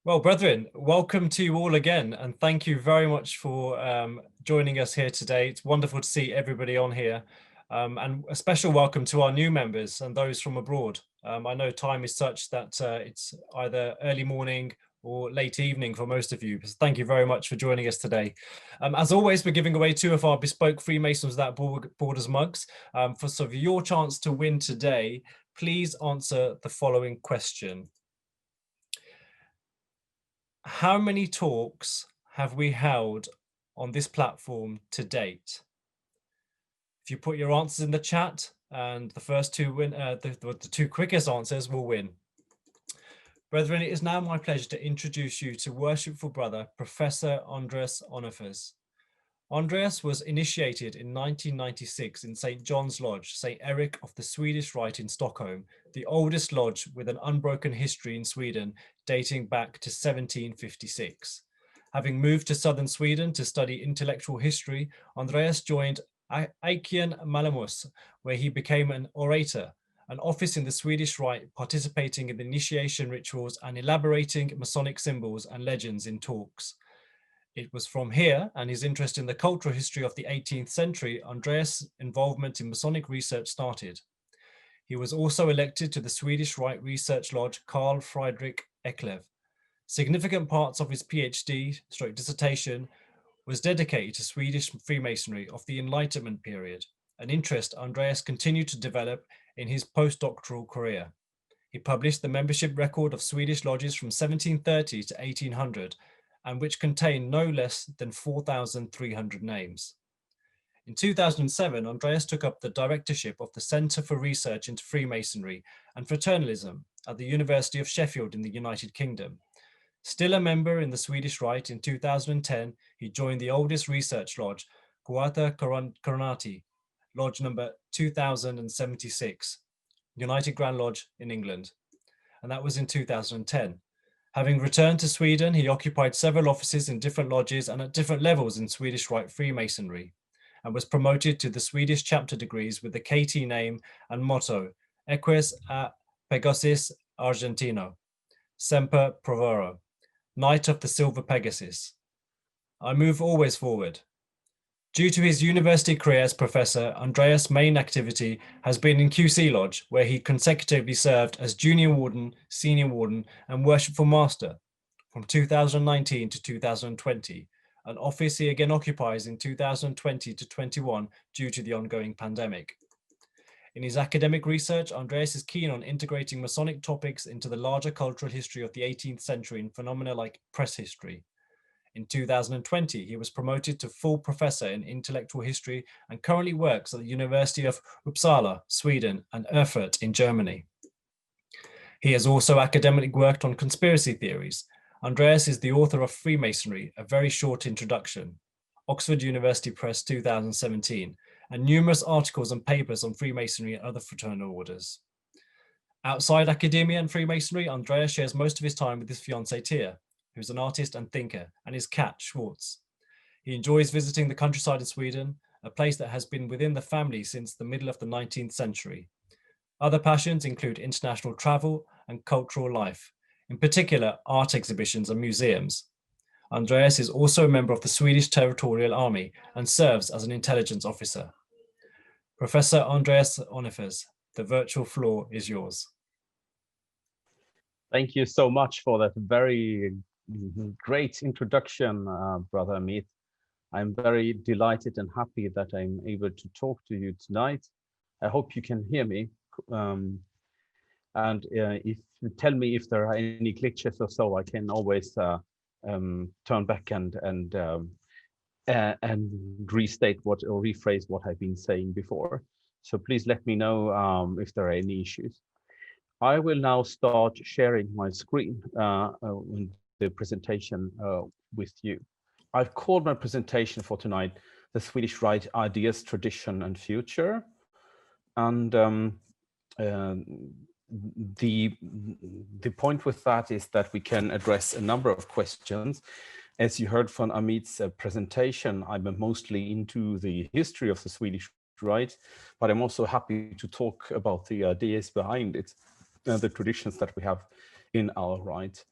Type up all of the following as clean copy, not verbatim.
Well, brethren, welcome to you all again, and thank you very much for joining us here today. It's wonderful to see everybody on here, and a special welcome to our new members and those from abroad. I know time is such that it's either early morning or late evening for most of you. So thank you very much for joining us today. As always, we're giving away 2 of our bespoke Freemasons Without Borders mugs. For your chance to win today, please answer the following question. How many talks have we held on this platform to date? If you put your answers in the chat, and the first 2 win, the 2 quickest answers will win. Brethren, it is now my pleasure to introduce you to Worshipful Brother, Professor Andreas Önnerfors. Andreas was initiated in 1996 in St. John's Lodge, St. Eric of the Swedish Rite in Stockholm, the oldest lodge with an unbroken history in Sweden dating back to 1756. Having moved to southern Sweden to study intellectual history, Andreas joined Aiken Malamus, where he became an orator, an office in the Swedish Rite, participating in the initiation rituals and elaborating Masonic symbols and legends in talks. It was from here and his interest in the cultural history of the 18th century, Andreas' involvement in Masonic research started. He was also elected to the Swedish Rite Research Lodge Carl Friedrich Eckleff. Significant parts of his PhD/dissertation was dedicated to Swedish Freemasonry of the Enlightenment period, an interest Andreas continued to develop in his postdoctoral career. He published the membership record of Swedish lodges from 1730 to 1800, and which contained no less than 4,300 names. In 2007, Andreas took up the directorship of the Centre for Research into Freemasonry and Fraternalism at the University of Sheffield in the United Kingdom. Still a member in the Swedish Rite, in 2010, he joined the oldest research lodge, Quarta Coronati, lodge number 2076, United Grand Lodge in England, and that was in 2010. Having returned to Sweden, he occupied several offices in different lodges and at different levels in Swedish Rite Freemasonry, and was promoted to the Swedish chapter degrees with the KT name and motto, Eques a Pegasus Argentino, Semper Provoro, Knight of the Silver Pegasus. I move always forward. Due to his university career as professor, Andreas' main activity has been in QC Lodge, where he consecutively served as junior warden, senior warden, and worshipful master from 2019 to 2020, an office he again occupies in 2020 to 21 due to the ongoing pandemic. In his academic research, Andreas is keen on integrating Masonic topics into the larger cultural history of the 18th century in phenomena like press history. In 2020, he was promoted to full professor in intellectual history and currently works at the University of Uppsala, Sweden, and Erfurt in Germany. He has also academically worked on conspiracy theories. Andreas is the author of Freemasonry, A Very Short Introduction, Oxford University Press 2017, and numerous articles and papers on Freemasonry and other fraternal orders. Outside academia and Freemasonry, Andreas shares most of his time with his fiancée Tia, who's an artist and thinker, and his cat, Schwartz. He enjoys visiting the countryside of Sweden, a place that has been within the family since the middle of the 19th century. Other passions include international travel and cultural life, in particular art exhibitions and museums. Andreas is also a member of the Swedish Territorial Army and serves as an intelligence officer. Professor Andreas Önnerfors, the virtual floor is yours. Thank you so much for that very great introduction, Brother Amit. I'm very delighted and happy that I'm able to talk to you tonight. I hope you can hear me. If you tell me if there are any glitches or so, I can always turn back and restate what or rephrase what I've been saying before. So please let me know if there are any issues. I will now start sharing my screen the presentation with you. I've called my presentation for tonight the Swedish Rite Ideas, Tradition and Future. And the point with that is that we can address a number of questions. As you heard from Amit's presentation, I'm mostly into the history of the Swedish Rite, but I'm also happy to talk about the ideas behind it, the traditions that we have in our Rite.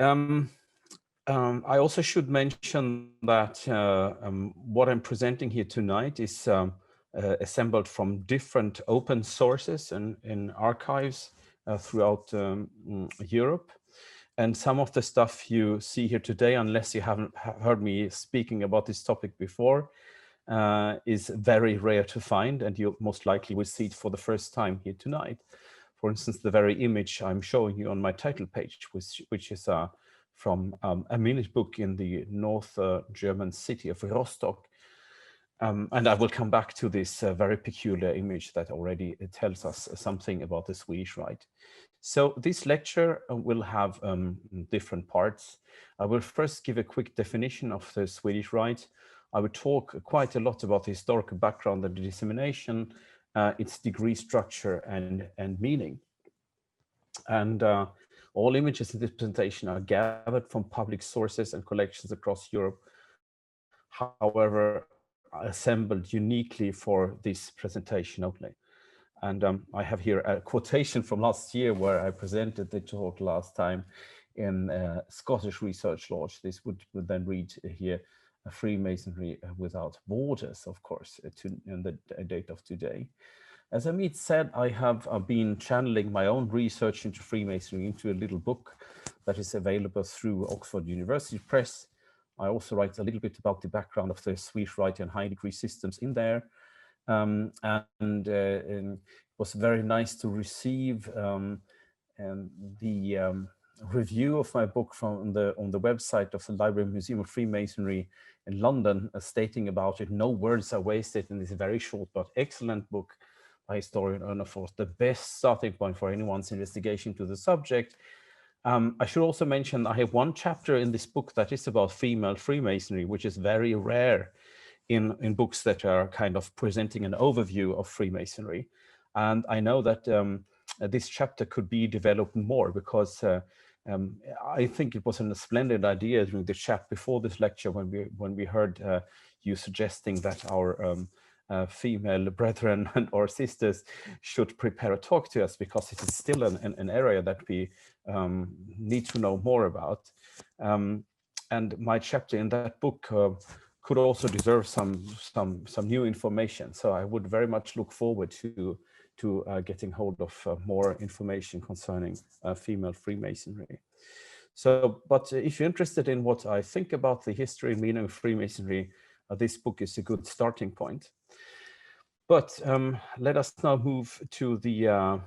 I also should mention that what I'm presenting here tonight is assembled from different open sources and in archives throughout Europe. And some of the stuff you see here today, unless you haven't heard me speaking about this topic before, is very rare to find, and you most likely will see it for the first time here tonight. For instance, the very image I'm showing you on my title page, which is from a minute book in the North German city of Rostock. And I will come back to this very peculiar image that already tells us something about the Swedish Rite. So this lecture will have different parts. I will first give a quick definition of the Swedish Rite. I will talk quite a lot about the historical background and the dissemination, its degree structure and meaning. And all images in this presentation are gathered from public sources and collections across Europe, however, assembled uniquely for this presentation only. And I have here a quotation from last year where I presented the talk last time in Scottish Research Lodge. This would then read here, Freemasonry without borders, of course, in the date of today. As Amit said, I have been channeling my own research into Freemasonry into a little book that is available through Oxford University Press. I also write a little bit about the background of the Swedish Rite and high degree systems in there. And it was very nice to receive the review of my book on the website of the Library and Museum of Freemasonry in London, stating about it. No words are wasted in this very short but excellent book by historian Önnerfors, the best starting point for anyone's investigation to the subject. I should also mention I have one chapter in this book that is about female Freemasonry, which is very rare in books that are kind of presenting an overview of Freemasonry. And I know that this chapter could be developed more because I think it was a splendid idea during the chat before this lecture when we heard you suggesting that our female brethren or sisters should prepare a talk to us, because it is still an area that we need to know more about. And my chapter in that book could also deserve some new information. So I would very much look forward to getting hold of more information concerning female Freemasonry. So, but if you're interested in what I think about the history and meaning of Freemasonry, this book is a good starting point. But let us now move to the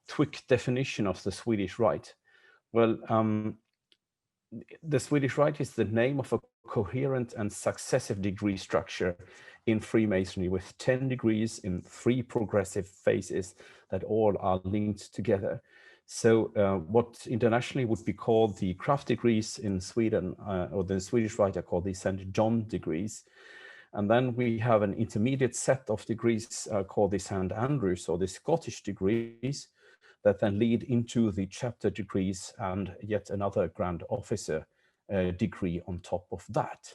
quick definition of the Swedish Rite. Well, the Swedish Rite is the name of a coherent and successive degree structure in Freemasonry with 10 degrees in 3 progressive phases that all are linked together. So what internationally would be called the craft degrees in Sweden, or the Swedish Rite are called the St. John degrees. And then we have an intermediate set of degrees called the St. Andrews, or the Scottish degrees, that then lead into the chapter degrees and yet another grand officer degree on top of that.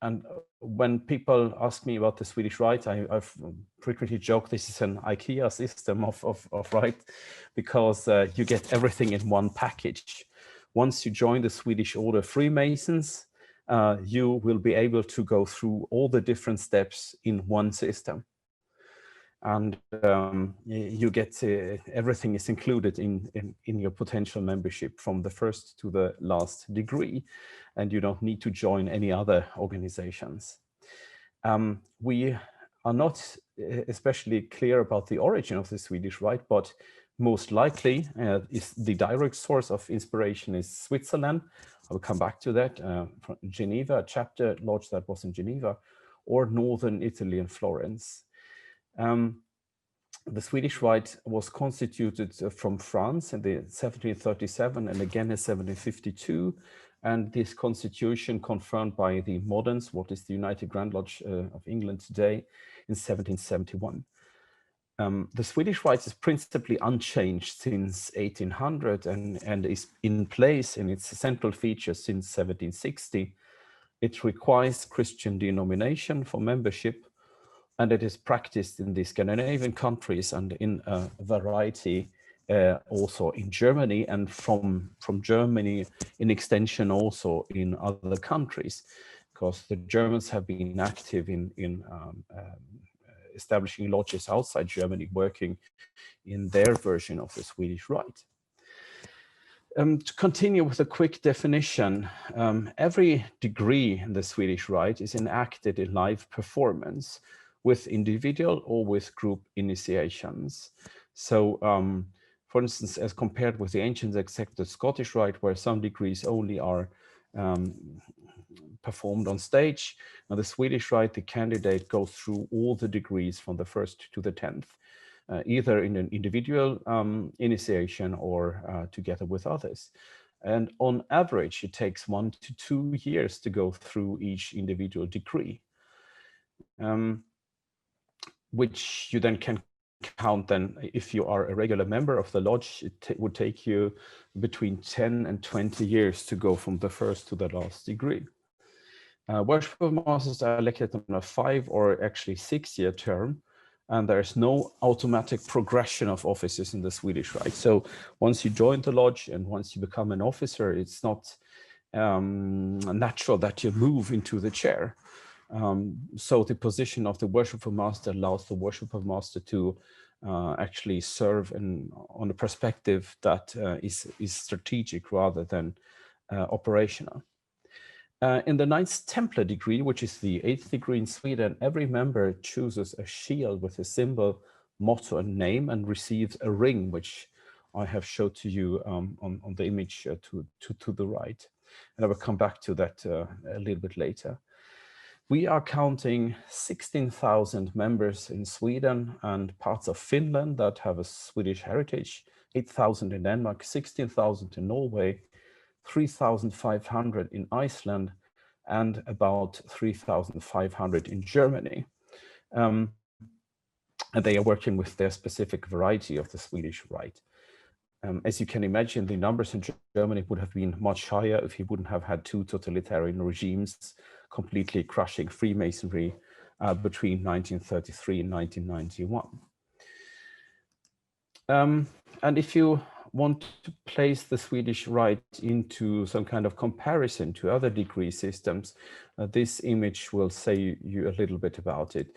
And when people ask me about the Swedish Rite, I've frequently joked this is an IKEA system of Rite, because you get everything in one package. Once you join the Swedish Order Freemasons, you will be able to go through all the different steps in one system. And you get everything is included in your potential membership from the first to the last degree, and you don't need to join any other organizations. We are not especially clear about the origin of the Swedish Rite, but most likely is the direct source of inspiration is Switzerland. I will come back to that, from Geneva, a chapter lodge that was in Geneva, or northern Italy and Florence. The Swedish Rite was constituted from France in 1737 and again in 1752. And this constitution confirmed by the moderns, what is the United Grand Lodge of England today, in 1771. The Swedish Rite is principally unchanged since 1800 and is in place in its central features since 1760. It requires Christian denomination for membership, and it is practiced in the Scandinavian countries and in a variety also in Germany, and from Germany in extension also in other countries, because the Germans have been active in establishing lodges outside Germany, working in their version of the Swedish Rite. To continue with a quick definition, every degree in the Swedish Rite is enacted in live performance with individual or with group initiations. So, for instance, as compared with the ancient accepted Scottish Rite, where some degrees only are performed on stage, now the Swedish Rite, the candidate goes through all the degrees from the 1st to the 10th. Either in an individual initiation or together with others. And on average, it takes 1 to 2 years to go through each individual degree, which you then can count then, if you are a regular member of the lodge, it would take you between 10 and 20 years to go from the first to the last degree. Worship masters are elected on a 5 or actually 6-year term, and there's no automatic progression of offices in the Swedish Rite. So once you join the lodge and once you become an officer, it's not natural that you move into the chair. So the position of the worshipful master allows the worshipful master to actually serve on a perspective that is strategic rather than operational. In the Knights Templar degree, which is the 8th degree in Sweden, every member chooses a shield with a symbol, motto, and name, and receives a ring, which I have showed to you on the image to the right. And I will come back to that a little bit later. We are counting 16,000 members in Sweden and parts of Finland that have a Swedish heritage, 8,000 in Denmark, 16,000 in Norway, 3,500 in Iceland, and about 3,500 in Germany. And they are working with their specific variety of the Swedish Rite. As you can imagine, the numbers in Germany would have been much higher if you wouldn't have had 2 totalitarian regimes completely crushing Freemasonry between 1933 and 1991. And if you want to place the Swedish Rite into some kind of comparison to other degree systems, this image will say you a little bit about it.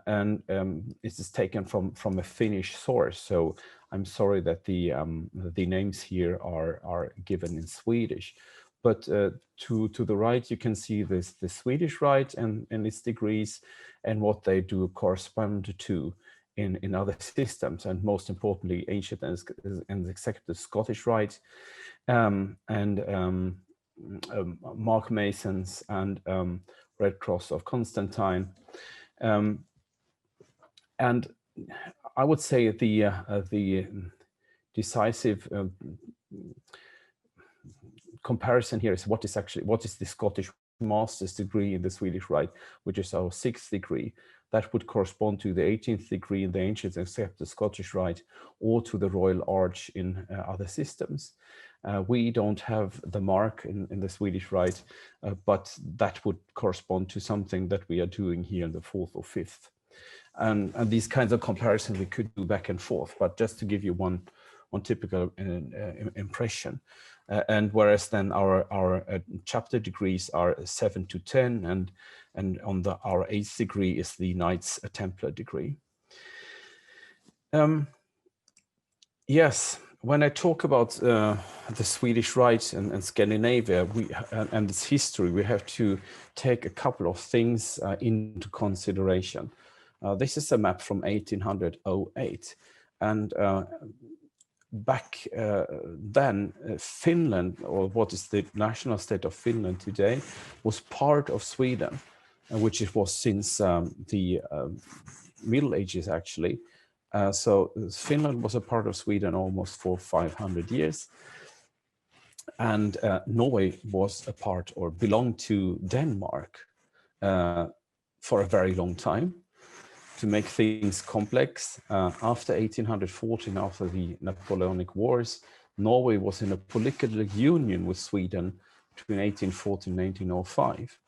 And it is taken from a Finnish source, so I'm sorry that the names here are given in Swedish. But to the right, you can see the Swedish Rite and its degrees and what they do correspond to in other systems, and most importantly, ancient and accepted Scottish Rite, and Mark Masons and Red Cross of Constantine. And I would say the decisive comparison here is what is the Scottish Master's degree in the Swedish Rite, which is our 6th degree. That would correspond to the 18th degree in the ancient accepted Scottish Rite, or to the Royal Arch in other systems. We don't have the mark in the Swedish Rite, but that would correspond to something that we are doing here in the 4th or 5th. And these kinds of comparisons we could do back and forth, but just to give you one typical impression. And whereas then our chapter degrees are 7 to 10, and on our 8th degree is the Knights Templar degree. Yes, when I talk about the Swedish Rite and Scandinavia and its history, we have to take a couple of things into consideration. This is a map from 1808, and back then, Finland, or what is the national state of Finland today, was part of Sweden, which it was since the Middle Ages, actually. So Finland was a part of Sweden almost for 500 years. And Norway was a part, or belonged to, Denmark for a very long time. To make things complex, after 1814, after the Napoleonic Wars, Norway was in a political union with Sweden between 1814 and 1805.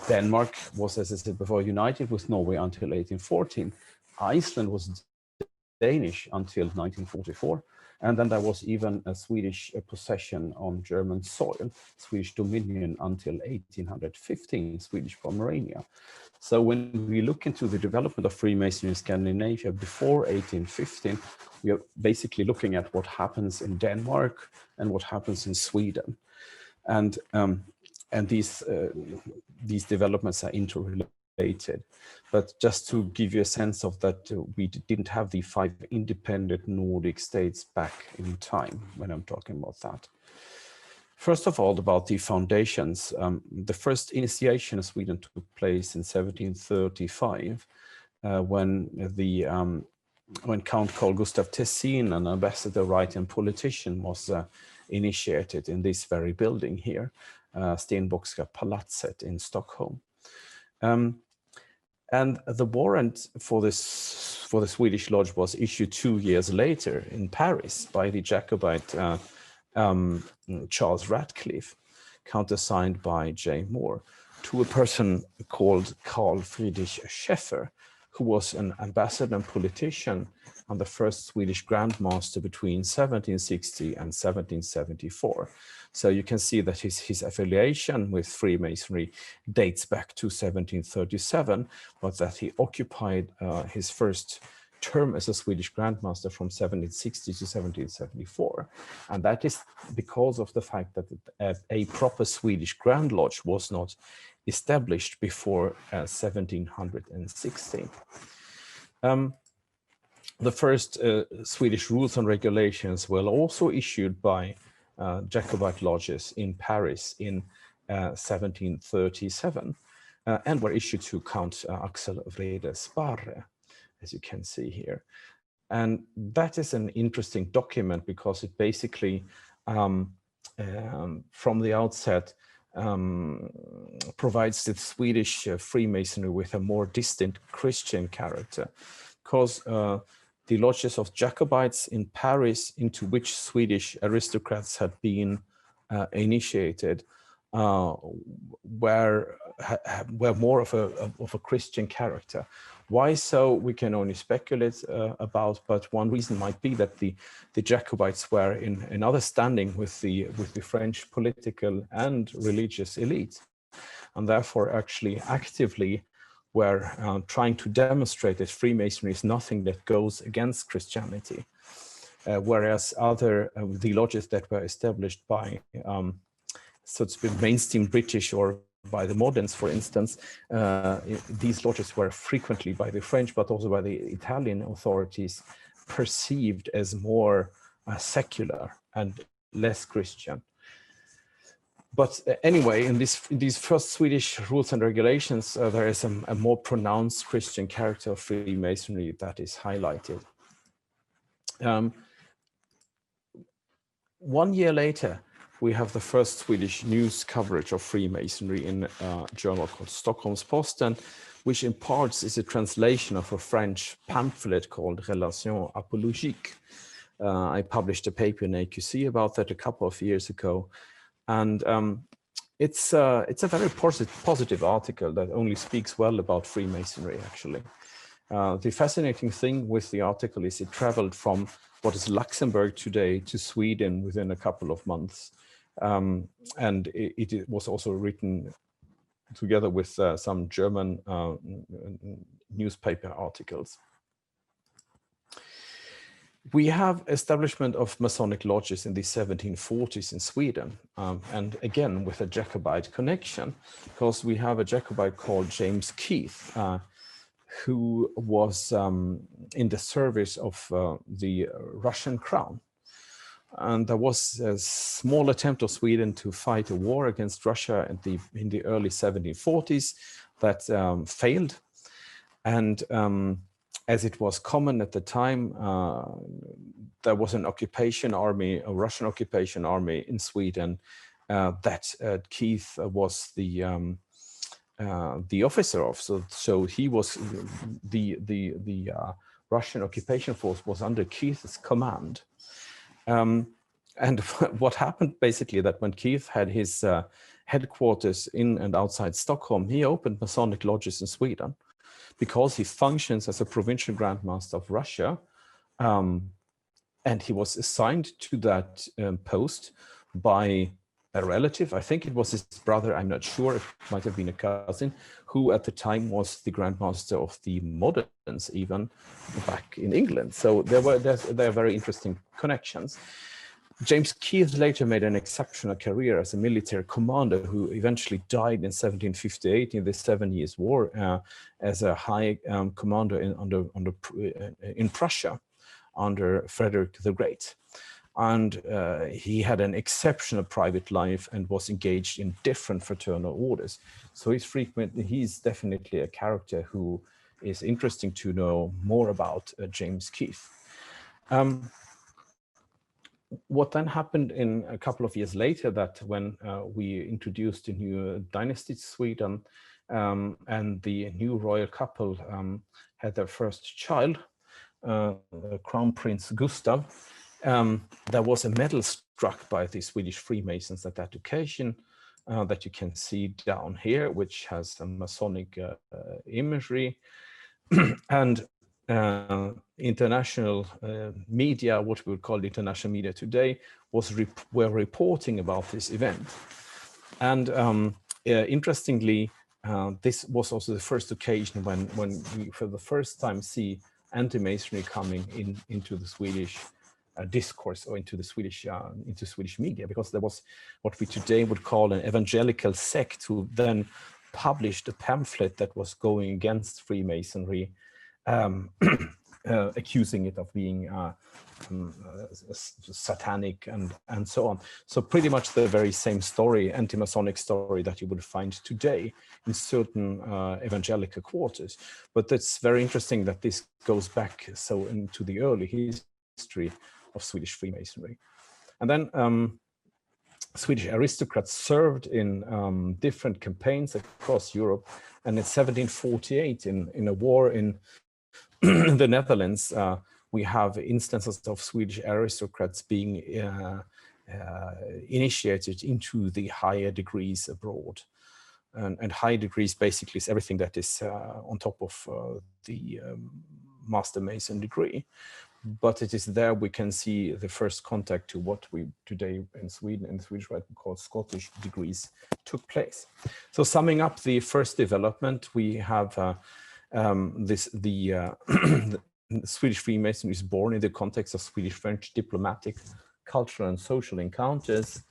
Denmark was, as I said before, united with Norway until 1814. Iceland was Danish until 1944. And then there was even a Swedish possession on German soil, Swedish dominion until 1815, Swedish Pomerania. So when we look into the development of Freemasonry in Scandinavia before 1815, we are basically looking at what happens in Denmark and what happens in Sweden. And these developments are interrelated. But just to give you a sense of that, we didn't have the 5 independent Nordic states back in time when I'm talking about that. First of all, about the foundations, the first initiation of Sweden took place in 1735, when Count Carl Gustaf Tessin, an ambassador, Rite, and politician, was initiated in this very building here, Stenbockska Palatset in Stockholm. And the warrant for the Swedish Lodge was issued 2 years later in Paris by the Jacobite Charles Radcliffe, countersigned by J. Moore, to a person called Carl Friedrich Eckleff, who was an ambassador and politician and the first Swedish Grand Master between 1760 and 1774. So you can see that his affiliation with Freemasonry dates back to 1737, but that he occupied his first term as a Swedish Grand Master from 1760 to 1774. And that is because of the fact that a proper Swedish Grand Lodge was not established before 1716. The first Swedish rules and regulations were also issued by Jacobite lodges in Paris in 1737 and were issued to Count Axel Vrede Sparre, as you can see here. And that is an interesting document because it basically, from the outset, provides the Swedish Freemasonry with a more distant Christian character, because the lodges of Jacobites in Paris, into which Swedish aristocrats had been initiated, were more of a Christian character. Why so, we can only speculate about, but one reason might be that the Jacobites were in another standing with the French political and religious elite, and therefore actually actively were trying to demonstrate that Freemasonry is nothing that goes against Christianity, whereas the lodges that were established by so to speak mainstream British or by the moderns, for instance, these lodges were frequently by the French, but also by the Italian authorities, perceived as more secular and less Christian. But anyway, in these first Swedish rules and regulations, there is a more pronounced Christian character of Freemasonry that is highlighted. 1 year later, we have the first Swedish news coverage of Freemasonry in a journal called Stockholms-Posten, which in parts is a translation of a French pamphlet called Relations Apologiques. I published a paper in AQC about that a couple of years ago. And it's a very positive article that only speaks well about Freemasonry, actually. The fascinating thing with the article is it traveled from what is Luxembourg today to Sweden within a couple of months. And it was also written together with some German newspaper articles. We have establishment of Masonic lodges in the 1740s in Sweden, and again with a Jacobite connection, because we have a Jacobite called James Keith, who was in the service of the Russian crown. And there was a small attempt of Sweden to fight a war against Russia in the early 1740s that failed. And as it was common at the time, there was an occupation army, a Russian occupation army in Sweden that Keith was the officer of. So he was the Russian occupation force was under Keith's command. And what happened basically that when Keith had his headquarters in and outside Stockholm, he opened Masonic lodges in Sweden because he functions as a provincial Grand Master of Russia. and he was assigned to that post by a relative. I think it was his brother, I'm not sure, it might have been a cousin, who at the time was the Grand Master of the Moderns, even back in England. So there are very interesting connections. James Keith later made an exceptional career as a military commander who eventually died in 1758 in the 7 Years' War as a high commander in Prussia under Frederick the Great. And he had an exceptional private life and was engaged in different fraternal orders. So he's definitely a character who is interesting to know more about, James Keith. What then happened in a couple of years later, that when we introduced a new dynasty to Sweden, and the new royal couple had their first child, Crown Prince Gustav, there was a medal struck by the Swedish Freemasons at that occasion that you can see down here, which has a Masonic imagery. And international media, what we would call international media today, were reporting about this event. And interestingly, this was also the first occasion when we, for the first time, see anti-Masonry coming into the Swedish discourse, or into Swedish media, because there was what we today would call an evangelical sect who then published a pamphlet that was going against Freemasonry, accusing it of being satanic and so on. So pretty much the very same story, anti-Masonic story, that you would find today in certain evangelical quarters. But it's very interesting that this goes back so into the early history of Swedish Freemasonry. And then Swedish aristocrats served in different campaigns across Europe. And in 1748, in a war in the Netherlands, we have instances of Swedish aristocrats being initiated into the higher degrees abroad. And high degrees basically is everything that is on top of the Master Mason degree. But it is there we can see the first contact to what we today in Sweden, in the Swedish Rite, call Scottish degrees took place. So summing up the first development, we have the Swedish Freemasonry is born in the context of Swedish-French diplomatic, cultural and social encounters.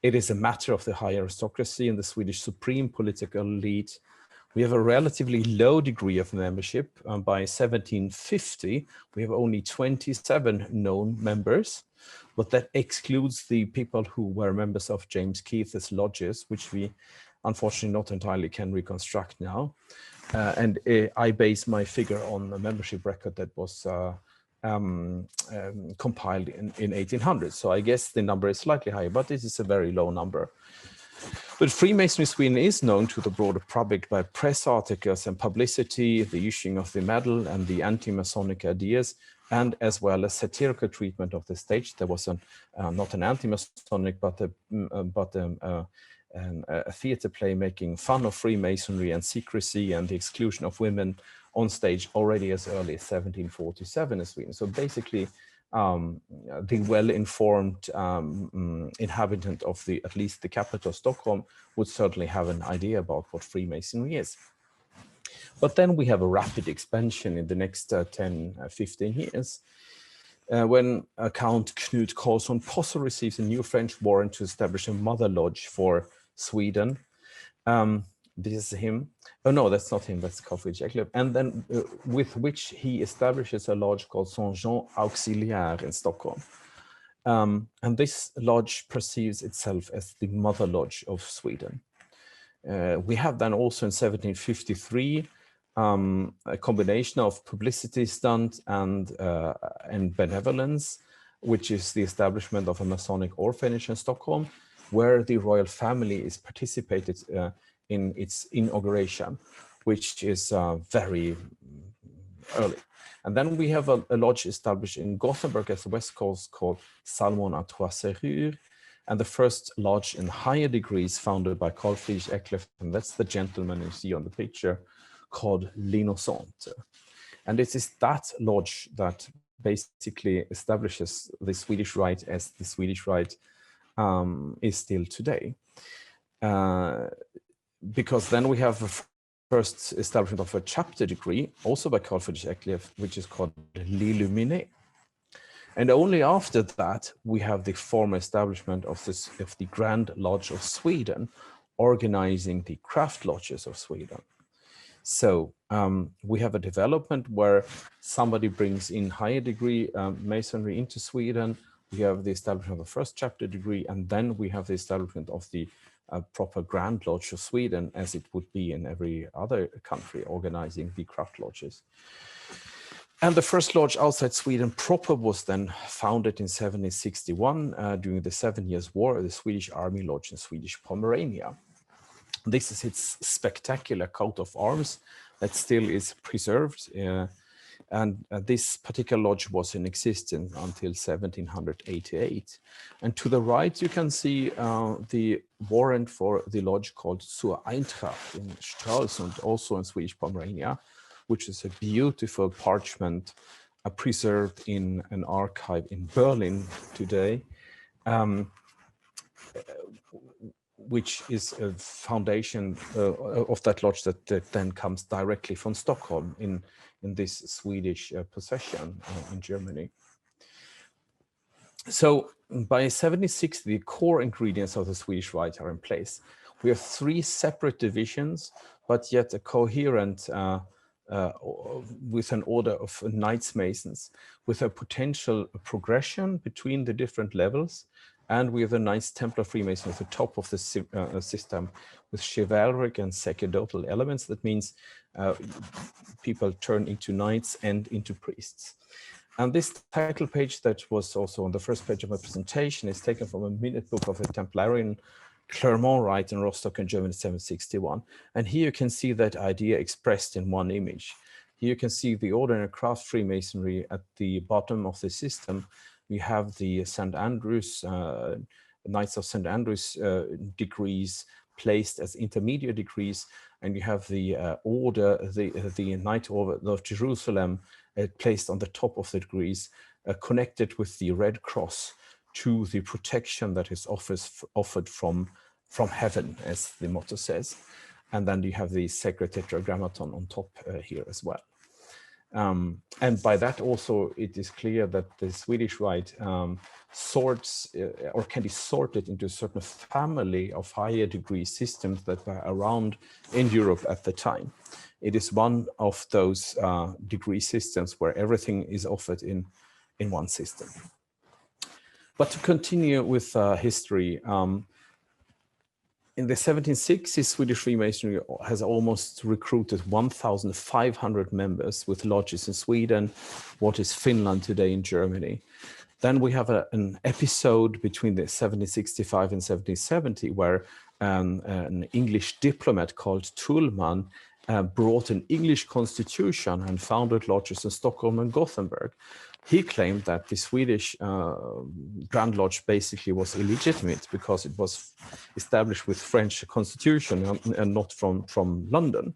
It is a matter of the high aristocracy and the Swedish supreme political elite. We have a relatively low degree of membership. By 1750, we have only 27 known members, but that excludes the people who were members of James Keith's lodges, which we unfortunately not entirely can reconstruct now. And I base my figure on a membership record that was compiled in 1800. So I guess the number is slightly higher, but this is a very low number. But Freemasonry Sweden is known to the broader public by press articles and publicity, the issuing of the medal and the anti-Masonic ideas, and as well as satirical treatment of the stage. There was not an anti-Masonic, but a theater play making fun of Freemasonry and secrecy and the exclusion of women on stage already as early as 1747 in Sweden. So basically, the well-informed inhabitant of at least the capital, Stockholm, would certainly have an idea about what Freemasonry is. But then we have a rapid expansion in the next 10, 15 years. When Count Knut Carlsson Posse receives a new French warrant to establish a mother lodge for Sweden. This is him. Oh no, that's not him, that's Carl Friedrich Eckleff. And then with which he establishes a lodge called Saint Jean Auxiliaire in Stockholm. And this lodge perceives itself as the mother lodge of Sweden. We have then also in 1753 a combination of publicity stunt and benevolence, which is the establishment of a Masonic orphanage in Stockholm, where the royal family is participated in its inauguration, which is very early. And then we have a lodge established in Gothenburg as the West Coast called Salmon à Trois Serrures, and the first lodge in higher degrees founded by Carl Friedrich Eckleff, and that's the gentleman you see on the picture, called L'Innocente. And it is that lodge that basically establishes the Swedish Rite as the Swedish Rite is still today. Because then we have the first establishment of a chapter degree, also by Carl Friedrich Eckleff, which is called l'Illuminé. And only after that, we have the formal establishment of the Grand Lodge of Sweden, organizing the craft lodges of Sweden. So we have a development where somebody brings in higher degree masonry into Sweden. We have the establishment of the first chapter degree, and then we have the establishment of the proper Grand Lodge of Sweden, as it would be in every other country, organizing the craft lodges. And the first lodge outside Sweden proper was then founded in 1761 during the 7 Years' War, the Swedish Army Lodge in Swedish Pomerania. This is its spectacular coat of arms that still is preserved. And this particular lodge was in existence until 1788. And to the right, you can see the warrant for the lodge called Zur Eintracht in Stralsund, also in Swedish Pomerania, which is a beautiful parchment preserved in an archive in Berlin today, which is a foundation of that lodge that then comes directly from Stockholm in this Swedish possession in Germany. So by 1760, the core ingredients of the Swedish Rite are in place. We have 3 separate divisions, but yet a coherent with an order of Knights Masons, with a potential progression between the different levels. And we have a nice Templar Freemason at the top of the system with chivalric and sacerdotal elements. That means people turn into knights and into priests. And this title page that was also on the first page of my presentation is taken from a minute book of a Templarian Clermont Rite in Rostock in Germany, 1761. And here you can see that idea expressed in one image. Here you can see the ordinary craft Freemasonry at the bottom of the system. We have the St. Andrews, Knights of St. Andrews degrees placed as intermediate degrees, and you have the order, the Knight Order of Jerusalem placed on the top of the degrees, connected with the Red Cross to the protection that is offered from heaven, as the motto says. And then you have the sacred tetragrammaton on top here as well. And by that also, it is clear that the Swedish Rite sorts or can be sorted into a certain family of higher degree systems that were around in Europe at the time. It is one of those degree systems where everything is offered in one system. But to continue with history, in the 1760s, Swedish Freemasonry has almost recruited 1,500 members with lodges in Sweden, what is Finland today in Germany. Then we have an episode between the 1765 and 1770 where an English diplomat called Tullman brought an English constitution and founded lodges in Stockholm and Gothenburg. He claimed that the Swedish Grand Lodge basically was illegitimate because it was established with French constitution and not from London.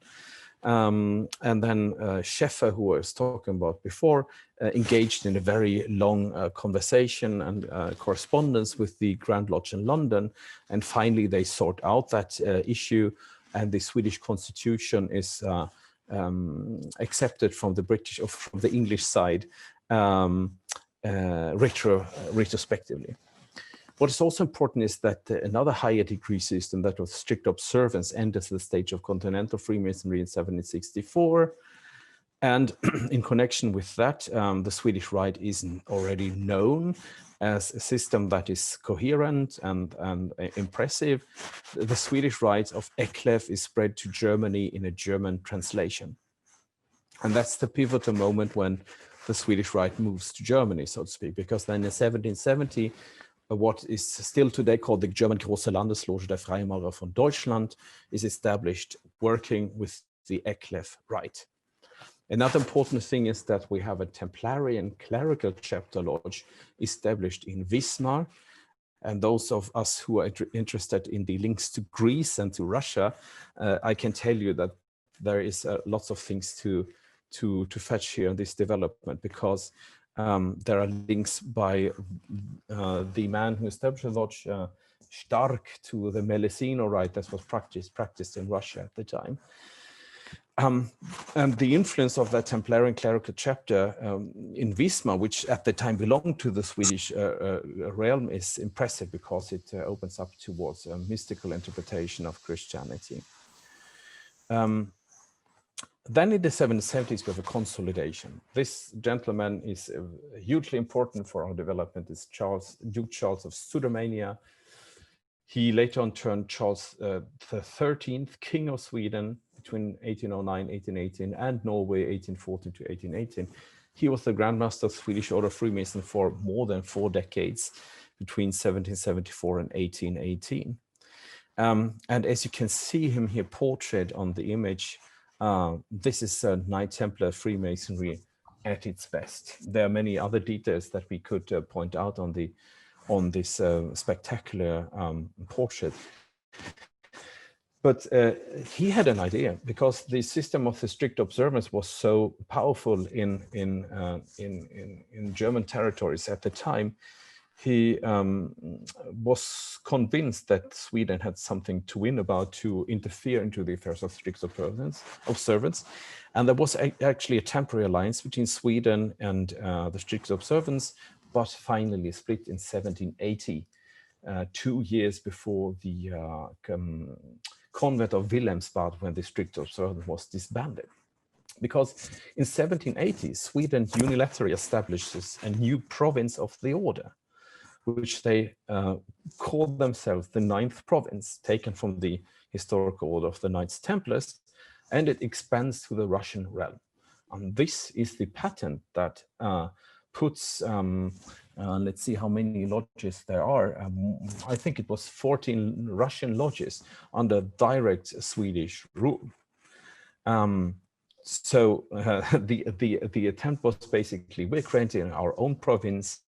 And then Scheffer, who I was talking about before, engaged in a very long conversation and correspondence with the Grand Lodge in London. And finally, they sort out that issue, and the Swedish constitution is accepted from the British or from the English side retrospectively. What is also important is that another higher degree system, that of strict observance, enters the stage of continental Freemasonry in 1764. And in connection with that, the Swedish Rite is already known as a system that is coherent and impressive. The Swedish Rite of Eckleff is spread to Germany in a German translation. And that's the pivotal moment when the Swedish Rite moves to Germany, so to speak, because then in 1770, what is still today called the German Große Landesloge der Freimaurer von Deutschland is established, working with the Eckleff Rite. Another important thing is that we have a Templarian clerical chapter lodge established in Wismar. And those of us who are interested in the links to Greece and to Russia, I can tell you that there is lots of things to fetch here in this development, because There are links by the man who established the lodge, Stark, to the Melesino rite that was practiced in Russia at the time. And the influence of that Templarian clerical chapter in Wismar, which at the time belonged to the Swedish realm, is impressive because it opens up towards a mystical interpretation of Christianity. Then in the 1770s, we have a consolidation. This gentleman is hugely important for our development. Is Duke Charles of Sudermania. He later on turned Charles the 13th, King of Sweden, between 1809, 1818, and Norway, 1814 to 1818. He was the Grand Master of Swedish Order of Freemasons for more than 4 decades, between 1774 and 1818. And as you can see him here portrayed on the image, this is Knight Templar Freemasonry at its best. There are many other details that we could point out on this spectacular portrait. But he had an idea, because the system of the strict observance was so powerful in German territories at the time. He was convinced that Sweden had something to win about to interfere into the affairs of strict observance. And there was actually a temporary alliance between Sweden and the strict observance, but finally split in 1780, 2 years before the convent of Wilhelmsbad, when the strict observance was disbanded. Because in 1780, Sweden unilaterally establishes a new province of the order, which they called themselves the 9th province, taken from the historical order of the Knights Templars, and it expands to the Russian realm. And this is the pattern that puts, let's see how many lodges there are. I think it was 14 Russian lodges under direct Swedish rule. So the attempt was basically, we're creating our own province,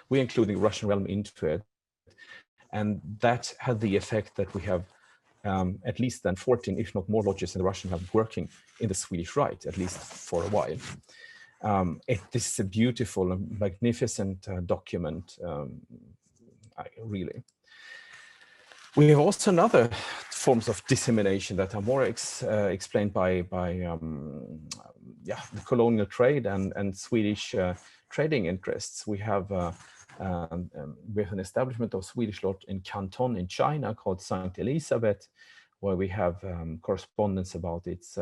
we're including the Russian realm into it. And that had the effect that we have at least then 14, if not more, lodges in the Russian realm working in the Swedish Rite, at least for a while. This is a beautiful and magnificent document, really. We have also another forms of dissemination that are more explained by the colonial trade and Swedish trading interests. We have an establishment of Swedish lodge in Canton in China called St. Elizabeth, where we have correspondence about its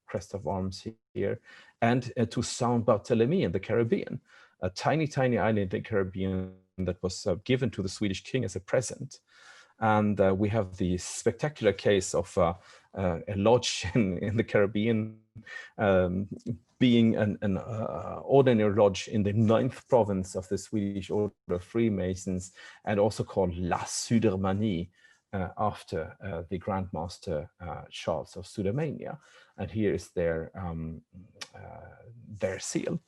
crest of arms here, and to Saint Barthélemy in the Caribbean, a tiny island in the Caribbean that was given to the Swedish king as a present. And we have the spectacular case of a lodge in the Caribbean being an ordinary lodge in the 9th province of the Swedish Order of Freemasons, and also called La Sudermanie, after the Grand Master Charles of Sudermania. And here is their seal.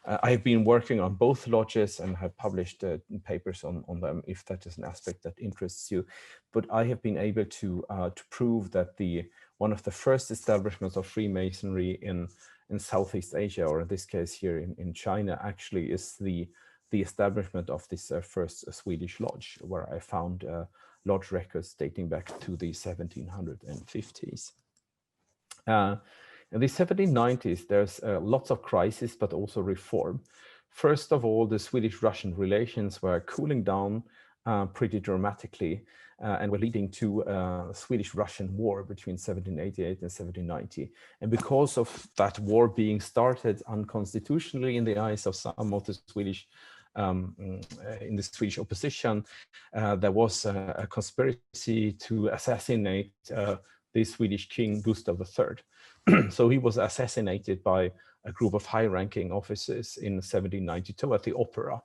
I have been working on both lodges and have published papers on them, if that is an aspect that interests you. But I have been able to prove that one of the first establishments of Freemasonry in Southeast Asia, or in this case here in China, actually is the establishment of this first Swedish lodge, where I found lodge records dating back to the 1750s. In the 1790s, there's lots of crisis, but also reform. First of all, the Swedish-Russian relations were cooling down pretty dramatically, and were leading to a Swedish-Russian war between 1788 and 1790. And because of that war being started unconstitutionally in the eyes of some of the Swedish in the Swedish opposition, there was a conspiracy to assassinate the Swedish king Gustav III. So he was assassinated by a group of high-ranking officers in 1792 at the opera.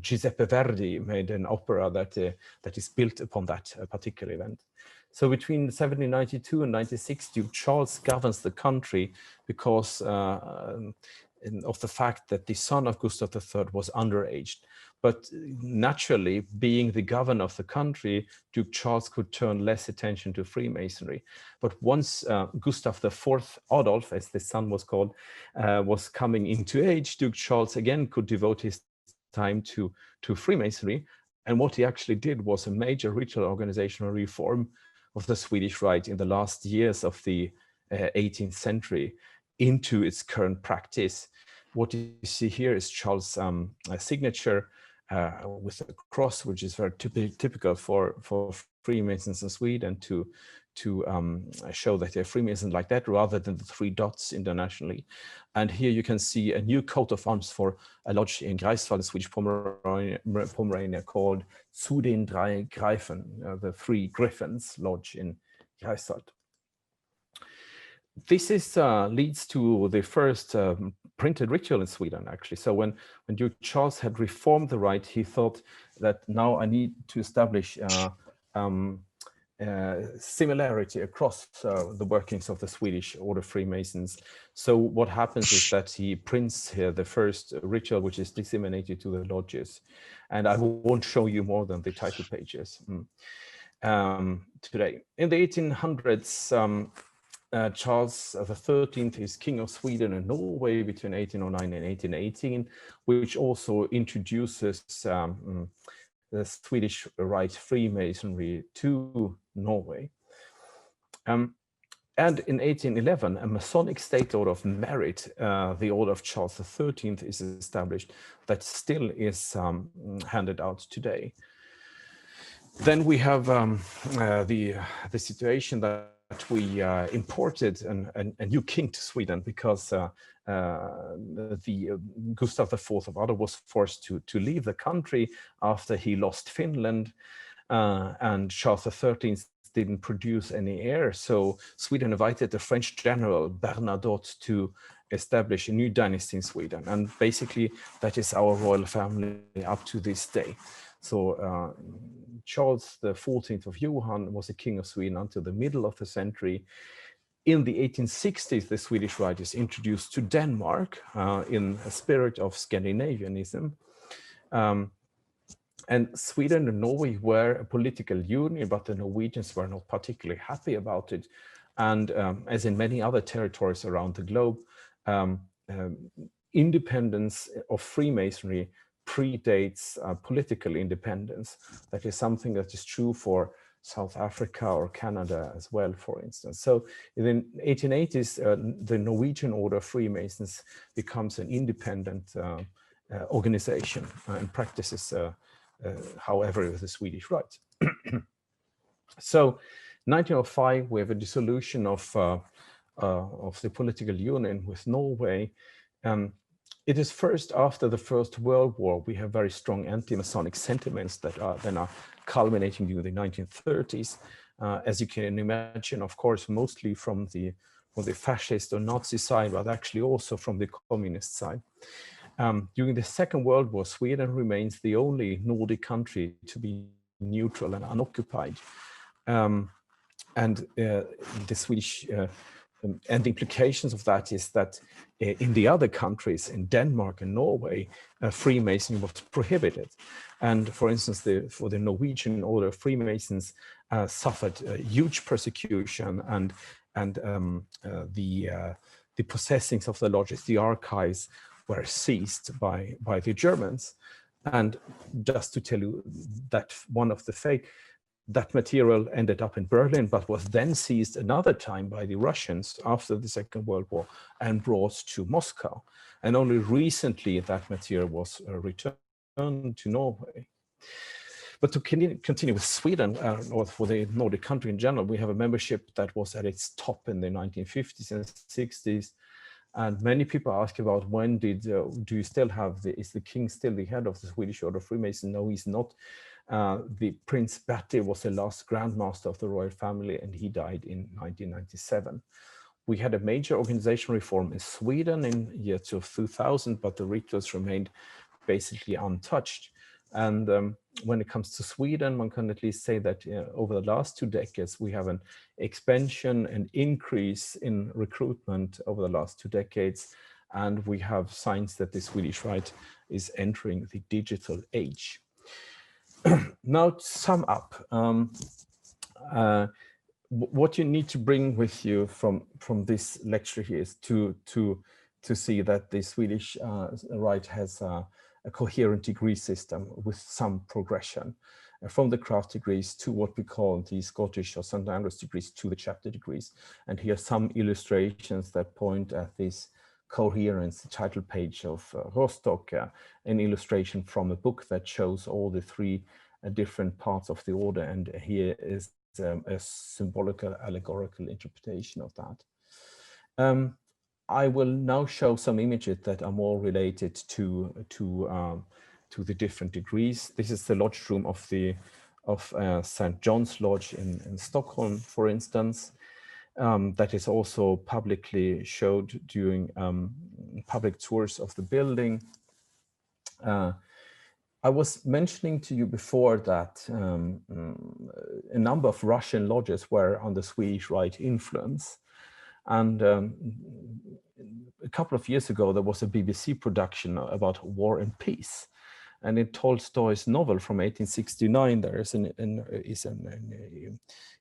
Giuseppe Verdi made an opera that is built upon that particular event. So between 1792 and 96, Duke Charles governs the country because of the fact that the son of Gustav III was underaged. But naturally, being the governor of the country, Duke Charles could turn less attention to Freemasonry. But once Gustav IV Adolf, as the son was called, was coming into age, Duke Charles again could devote his time to Freemasonry. And what he actually did was a major ritual organizational reform of the Swedish Rite in the last years of the 18th century into its current practice. What you see here is Charles' signature with a cross, which is very typical for Freemasons in Sweden to show that they're Freemasons like that, rather than the 3 dots internationally. And here you can see a new coat of arms for a lodge in Greifswald, Swedish Pomerania, called Zu den drei Greifen, the 3 Griffins lodge in Greifswald. This is leads to the first printed ritual in Sweden, actually. So when Duke Charles had reformed the rite, he thought that now I need to establish similarity across the workings of the Swedish Order of Freemasons. So what happens is that he prints here the first ritual, which is disseminated to the lodges. And I won't show you more than the title pages today. In the 1800s, Charles XIII is King of Sweden and Norway between 1809 and 1818, which also introduces the Swedish Rite Freemasonry to Norway. And in 1811, a Masonic state order of merit, the Order of Charles XIII, is established, that still is handed out today. Then we have the situation that we imported a new king to Sweden, because Gustav IV of Adolf was forced to leave the country after he lost Finland, and Charles XIII didn't produce any heir. So Sweden invited the French general Bernadotte to establish a new dynasty in Sweden. And basically that is our royal family up to this day. So Charles XIV of Johan was the king of Sweden until the middle of the century. In the 1860s, the Swedish Rite is introduced to Denmark in a spirit of Scandinavianism. And Sweden and Norway were a political union, but the Norwegians were not particularly happy about it. And as in many other territories around the globe, independence of Freemasonry predates political independence. That is something that is true for South Africa or Canada as well, for instance. So in the 1880s, the Norwegian Order of Freemasons becomes an independent organization and practices, however, the Swedish Rite. So 1905, we have a dissolution of the political union with Norway. It is first after the First World War we have very strong anti-Masonic sentiments that are then culminating during the 1930s, as you can imagine, of course, mostly from the fascist or Nazi side, but actually also from the communist side. During the Second World War, Sweden remains the only Nordic country to be neutral and unoccupied. And the Swedish and the implications of that is that in the other countries, in Denmark and Norway, Freemasonry was prohibited. And for instance, for the Norwegian Order of Freemasons suffered huge persecution, and the possessings of the lodges, the archives, were seized by the Germans. And just to tell you that one of the fate, that material ended up in Berlin, but was then seized another time by the Russians after the Second World War and brought to Moscow. And only recently that material was returned to Norway. But to continue with Sweden, or for the Nordic country in general, we have a membership that was at its top in the 1950s and 60s. And many people ask about when do you still have is the king still the head of the Swedish Order of Freemasons? No, he's not. The Prince Bertil was the last Grand Master of the royal family, and he died in 1997. We had a major organizational reform in Sweden in the year 2000, but the rituals remained basically untouched. And when it comes to Sweden, one can at least say that over the last 2 decades, we have an expansion and increase in recruitment over the last 2 decades. and we have signs that the Swedish Rite is entering the digital age. Now, to sum up, what you need to bring with you from this lecture here is to see that the Swedish Rite has a coherent degree system with some progression from the craft degrees to what we call the Scottish or St. Andrews degrees to the chapter degrees. And here are some illustrations that point at this coherence. The title page of Rostock, an illustration from a book that shows all the three different parts of the order. And here is a symbolical, allegorical interpretation of that. I will now show some images that are more related to the different degrees. This is the lodge room of St. John's Lodge in Stockholm, for instance. That is also publicly showed during public tours of the building. I was mentioning to you before that a number of Russian lodges were under Swedish Rite influence. And a couple of years ago, there was a BBC production about War and Peace. And in Tolstoy's novel from 1869, there is an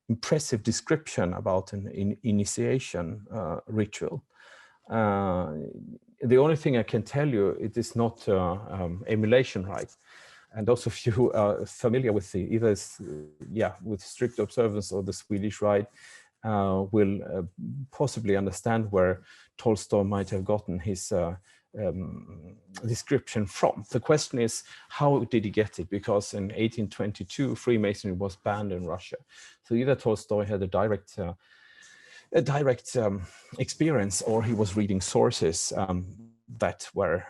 impressive description about an initiation ritual. The only thing I can tell you, it is not emulation rite. And those of you who are familiar with with strict observance of the Swedish Rite will possibly understand where Tolstoy might have gotten his description from. The question is, how did he get it? Because in 1822, Freemasonry was banned in Russia. So either Tolstoy had a direct experience, or he was reading sources that were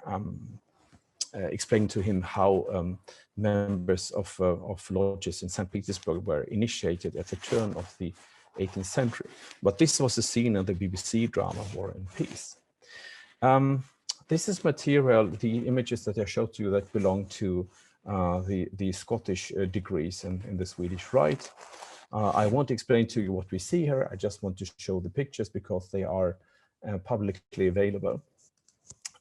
explaining to him how members of lodges in St. Petersburg were initiated at the turn of the 18th century. But this was a scene in the BBC drama War and Peace. This is material, the images that I showed you, that belong to the Scottish degrees in the Swedish Rite. I won't explain to you what we see here. I just want to show the pictures because they are publicly available.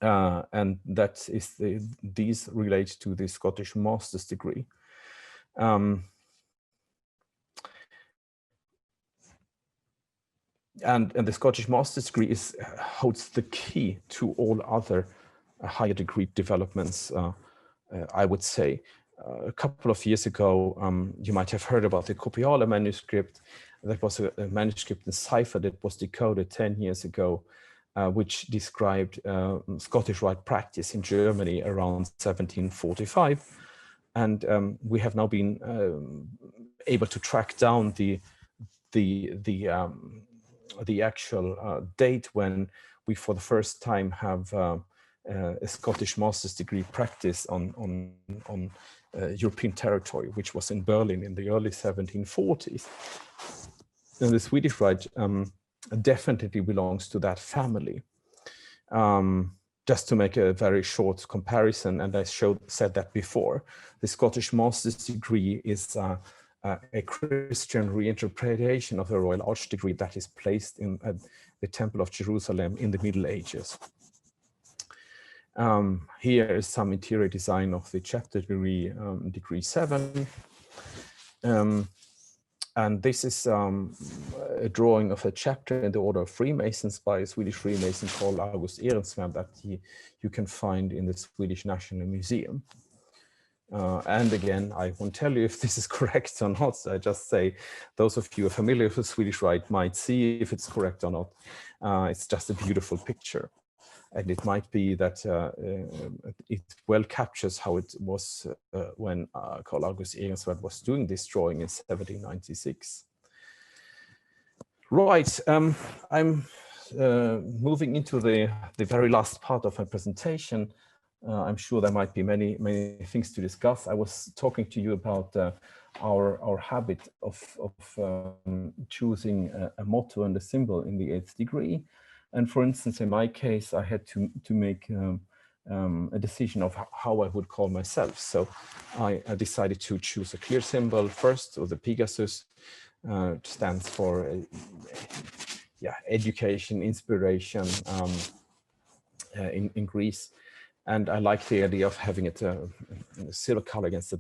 And that is these relate to the Scottish master's degree. And the Scottish master's degree holds the key to all other higher degree developments, I would say. A couple of years ago, you might have heard about the Copiala manuscript. That was a manuscript in cipher that was decoded 10 years ago, which described Scottish Rite practice in Germany around 1745. And we have now been able to track down the actual date when we, for the first time, have a Scottish master's degree practice on European territory, which was in Berlin in the early 1740s. And the Swedish Rite definitely belongs to that family. Just to make a very short comparison, and I said that before, the Scottish master's degree is a Christian reinterpretation of the Royal Arch degree that is placed in the Temple of Jerusalem in the Middle Ages. Here is some interior design of the chapter degree, degree 7. And this is a drawing of a chapter in the Order of Freemasons by a Swedish Freemason called August Ehrensvärd that you can find in the Swedish National Museum. And again, I won't tell you if this is correct or not. I just say those of you who are familiar with Swedish Rite might see if it's correct or not. It's just a beautiful picture. And it might be that it well captures how it was when Carl August Ehrensvärd was doing this drawing in 1796. Right, I'm moving into the very last part of my presentation. I'm sure there might be many things to discuss. I was talking to you about our habit of choosing a motto and a symbol in the 8th degree. And for instance, in my case, I had to make a decision of how I would call myself. So I decided to choose a clear symbol first, or the Pegasus stands for education, inspiration, in Greece. And I like the idea of having it a silver color against the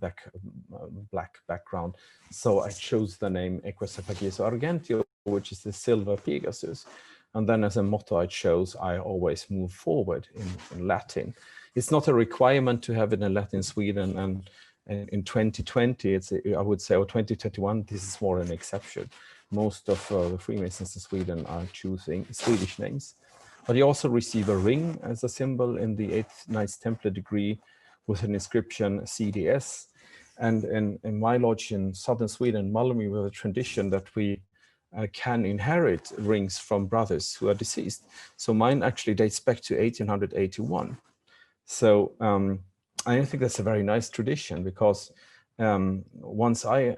black background. So I chose the name Equus Argentio, which is the silver Pegasus. And then as a motto I chose, I always move forward in Latin. It's not a requirement to have it in Latin Sweden. And in 2020, I would say, or 2021, this is more an exception. Most of the Freemasons in Sweden are choosing Swedish names. But you also receive a ring as a symbol in the 8th Knights Templar degree with an inscription CDS. And in my lodge in southern Sweden, Malmö, we have a tradition that we can inherit rings from brothers who are deceased. So mine actually dates back to 1881. So I think that's a very nice tradition, because once I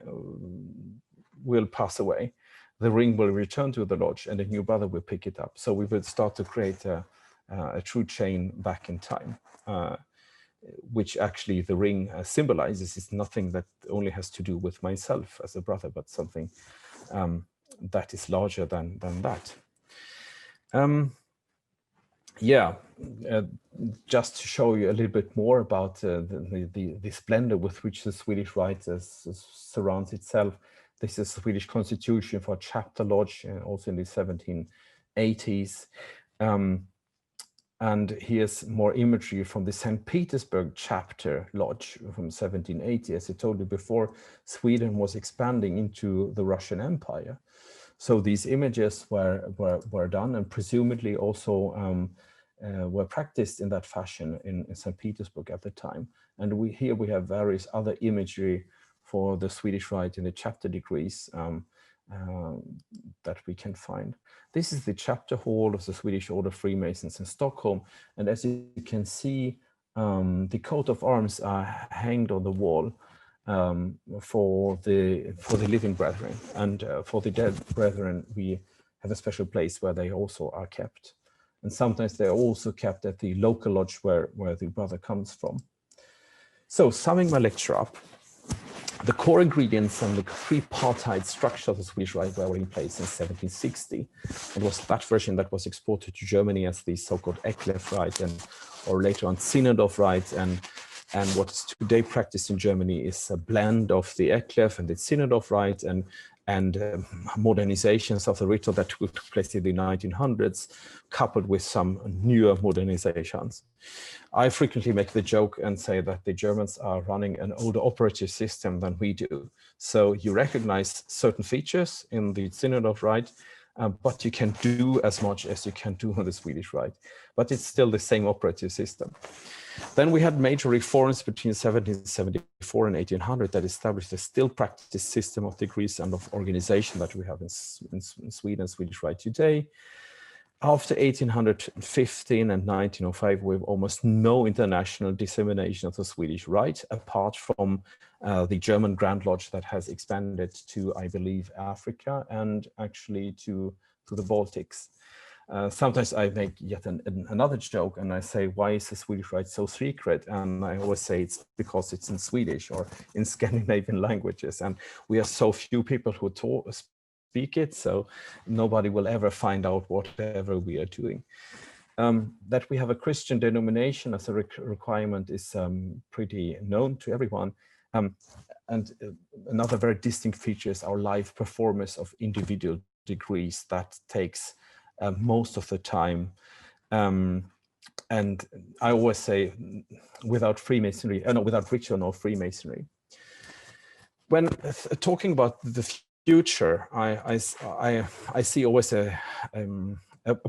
will pass away, the ring will return to the lodge and a new brother will pick it up. So we will start to create a true chain back in time, which actually the ring symbolizes. Is nothing that only has to do with myself as a brother, but something that is larger than that. Just to show you a little bit more about the splendor with which the Swedish Rite surrounds itself. This is the Swedish Constitution for Chapter Lodge, also in the 1780s. And here's more imagery from the St. Petersburg Chapter Lodge from 1780. As I told you before, Sweden was expanding into the Russian Empire. So these images were done and presumably also were practiced in that fashion in St. Petersburg at the time. And here we have various other imagery for the Swedish Rite in the chapter degrees that we can find. This is the chapter hall of the Swedish Order of Freemasons in Stockholm. And as you can see, the coat of arms are hanged on the wall for the living brethren. And for the dead brethren, we have a special place where they also are kept. And sometimes they're also kept at the local lodge where the brother comes from. So summing my lecture up, the core ingredients and the tripartite structure of the Swedish Rite were in place in 1760. It was that version that was exported to Germany as the so-called Eckleff Rite, or later on Synod of Rite, and what is today practiced in Germany is a blend of the Eckleff and the Synod of Rite and modernizations of the ritual that took place in the 1900s, coupled with some newer modernizations. I frequently make the joke and say that the Germans are running an older operative system than we do. So you recognize certain features in the Synod of Rite, but you can do as much as you can do on the Swedish Rite. But it's still the same operative system. Then we had major reforms between 1774 and 1800 that established the still practiced system of degrees and of organization that we have in Sweden, Swedish Rite today. After 1815 and 1905, we have almost no international dissemination of the Swedish Rite, apart from the German Grand Lodge that has expanded to, I believe, Africa and actually to the Baltics. Sometimes I make yet another joke and I say, why is the Swedish Rite so secret? And I always say it's because it's in Swedish or in Scandinavian languages. And we are so few people who speak it, so nobody will ever find out whatever we are doing. That we have a Christian denomination as a requirement is pretty known to everyone. And another very distinct feature is our live performance of individual degrees that takes most of the time. And I always say, without Freemasonry, without ritual, no Freemasonry. When talking about the future, I see always a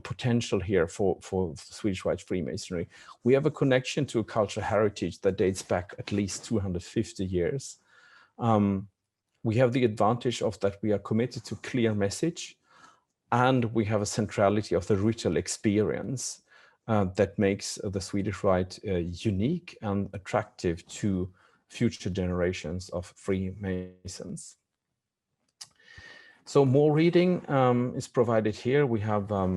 potential here for Swedish Rite Freemasonry. We have a connection to a cultural heritage that dates back at least 250 years. We have the advantage of that we are committed to clear message, and we have a centrality of the ritual experience that makes the Swedish Rite unique and attractive to future generations of Freemasons. So more reading is provided here. We have a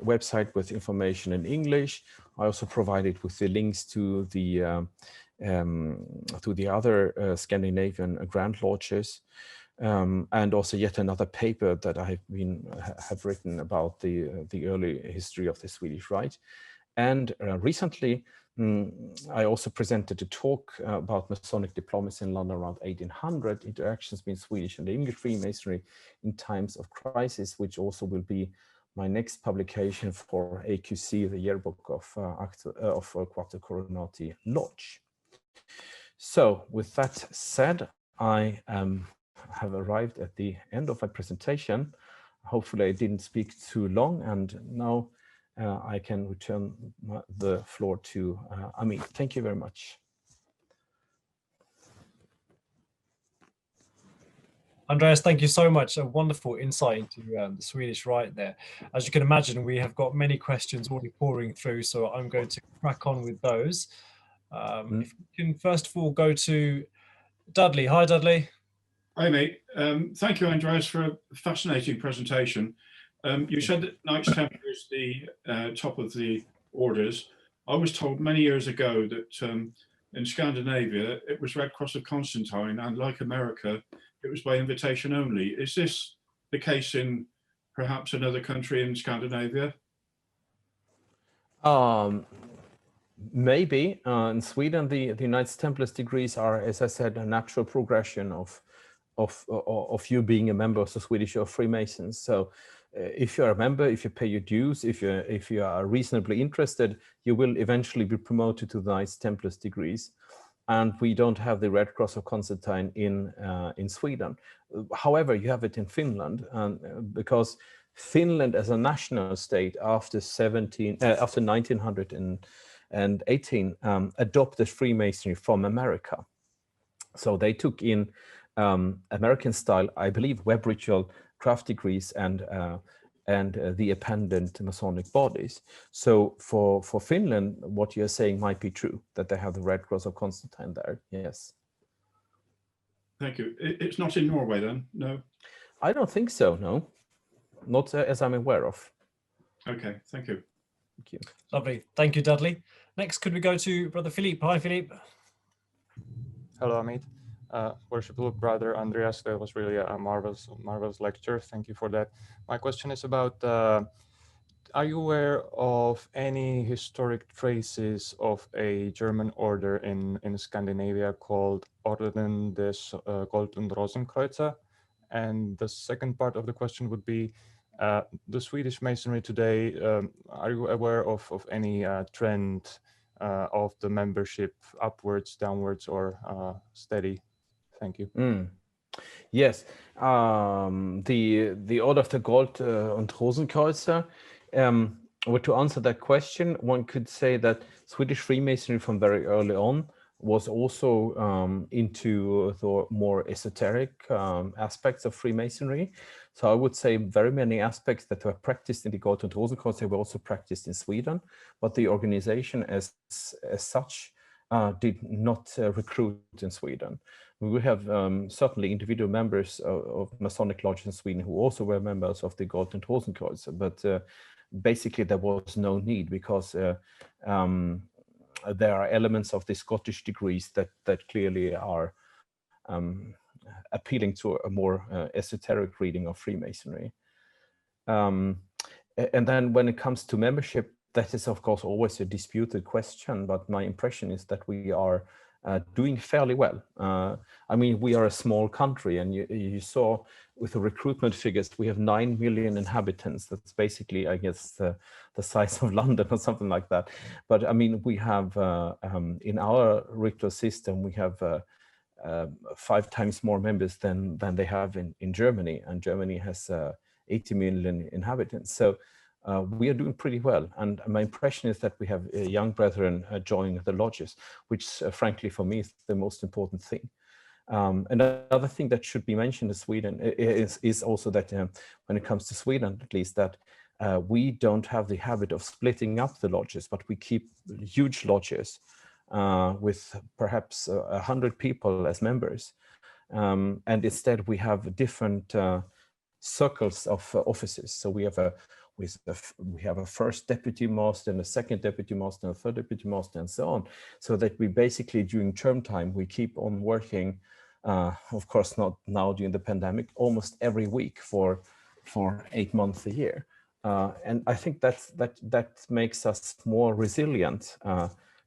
website with information in English. I also provided with the links to the other Scandinavian Grand Lodges, and also yet another paper that I have written about the early history of the Swedish Rite. And recently, I also presented a talk about Masonic diplomacy in London around 1800, interactions between Swedish and English Freemasonry in times of crisis, which also will be my next publication for AQC, the yearbook of Quattro Coronati Lodge. So with that said, I have arrived at the end of my presentation. Hopefully I didn't speak too long, and now I can return the floor to Amit. Thank you very much. Andreas, thank you so much. A wonderful insight into the Swedish Rite there. As you can imagine, we have got many questions already pouring through, so I'm going to crack on with those. If we can first of all go to Dudley. Hi, Dudley. Hi, mate. Thank you, Andreas, for a fascinating presentation. You said that Knights Templar is the top of the orders. I was told many years ago that in Scandinavia, it was Red Cross of Constantine, and like America, it was by invitation only. Is this the case in perhaps another country in Scandinavia? Maybe. In Sweden, the Knights Templars degrees are, as I said, a natural progression of you being a member of the Swedish or Freemasons. So if you're a member, if you pay your dues, if you are reasonably interested, you will eventually be promoted to the Knights Templars degrees. And we don't have the Red Cross of Constantine in Sweden. However, you have it in Finland, because Finland as a national state after 1918 adopted Freemasonry from America. So they took in American style, I believe, web ritual craft degrees and the appendant Masonic bodies. So for Finland, what you're saying might be true, that they have the Red Cross of Constantine there. Yes. Thank you. It's not in Norway then? No? I don't think so, no. Not as I'm aware of. Okay, thank you. Thank you. Lovely. Thank you, Dudley. Next, could we go to Brother Philippe? Hi, Philippe. Hello, Amit. Worshipful brother Andreas, that was really a marvelous lecture. Thank you for that. My question is about, are you aware of any historic traces of a German order in Scandinavia called Orden des Goldenen Rosenkreuzer? And the second part of the question would be, the Swedish Masonry today, are you aware of any trend of the membership upwards, downwards, or steady? Thank you. Yes, the Order of the Gold und Rosenkreuzer. Or to answer that question, one could say that Swedish Freemasonry from very early on was also into the more esoteric aspects of Freemasonry. So I would say very many aspects that were practiced in the Gold und Rosenkreuzer were also practiced in Sweden, but the organization as such did not recruit in Sweden. We have certainly individual members of Masonic lodges in Sweden who also were members of the Gold und Rosenkreuzer, but basically there was no need, because there are elements of the Scottish degrees that clearly are appealing to a more esoteric reading of Freemasonry. And then when it comes to membership, that is of course always a disputed question, but my impression is that we are doing fairly well. I mean, we are a small country, and you saw with the recruitment figures, we have 9 million inhabitants. That's basically, I guess, the size of London or something like that. But I mean, we have, in our ritual system, we have 5 times more members than they have in Germany, and Germany has 80 million inhabitants. So we are doing pretty well, and my impression is that we have young brethren joining the lodges, which frankly for me is the most important thing. Another thing that should be mentioned in Sweden is also that when it comes to Sweden, at least, that we don't have the habit of splitting up the lodges, but we keep huge lodges with perhaps 100 people as members, and instead we have different circles of offices. So we have a first deputy master and a second deputy master and a third deputy master and so on, so that we basically during term time we keep on working, of course not now during the pandemic, almost every week for 8 months a year. And I think that makes us more resilient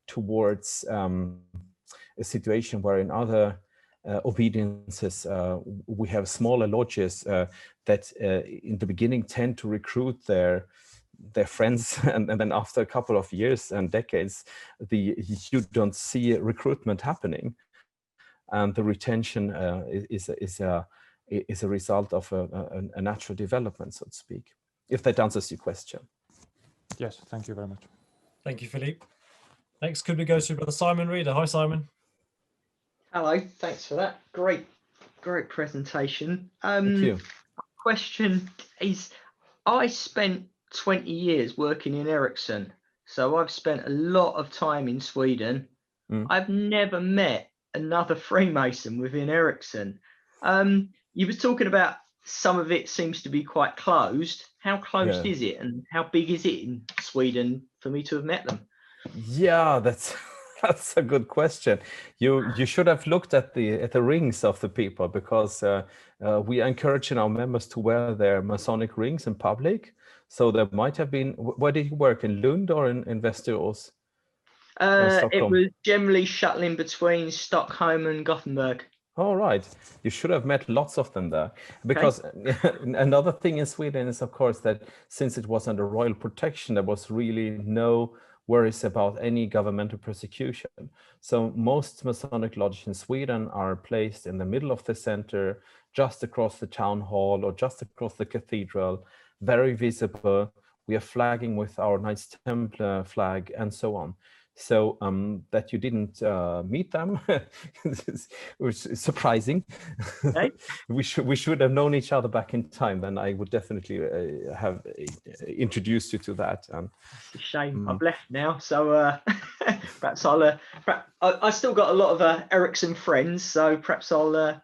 towards a situation where in other obediences we have smaller lodges that in the beginning tend to recruit their friends, and then after a couple of years and decades, you don't see recruitment happening, and the retention is a result of a natural development, so to speak. If that answers your question. Yes, thank you very much. Thank you, Philippe. Next, could we go to Brother Simon Reader? Hi, Simon. Hello, thanks for that. Great presentation. Thank you. Question is, I spent 20 years working in Ericsson, so I've spent a lot of time in Sweden. I've never met another Freemason within Ericsson. You were talking about some of it seems to be quite closed. How closed is it, and how big is it in Sweden for me to have met them? Yeah, that's a good question. You should have looked at the rings of the people, because we are encouraging our members to wear their Masonic rings in public. So there might have been. Where did you work, in Lund or in Västerås? It was generally shuttling between Stockholm and Gothenburg. All right, you should have met lots of them there, because another thing in Sweden is, of course, that since it was under royal protection, there was really no worries about any governmental persecution. So most Masonic lodges in Sweden are placed in the middle of the center, just across the town hall or just across the cathedral, very visible. We are flagging with our Knights Templar flag and so on. So that you didn't meet them, which is surprising. Okay. we should have known each other back in time. Then I would definitely have introduced you to that. It's a shame I've left now, so perhaps I still got a lot of Ericsson friends, so perhaps I'll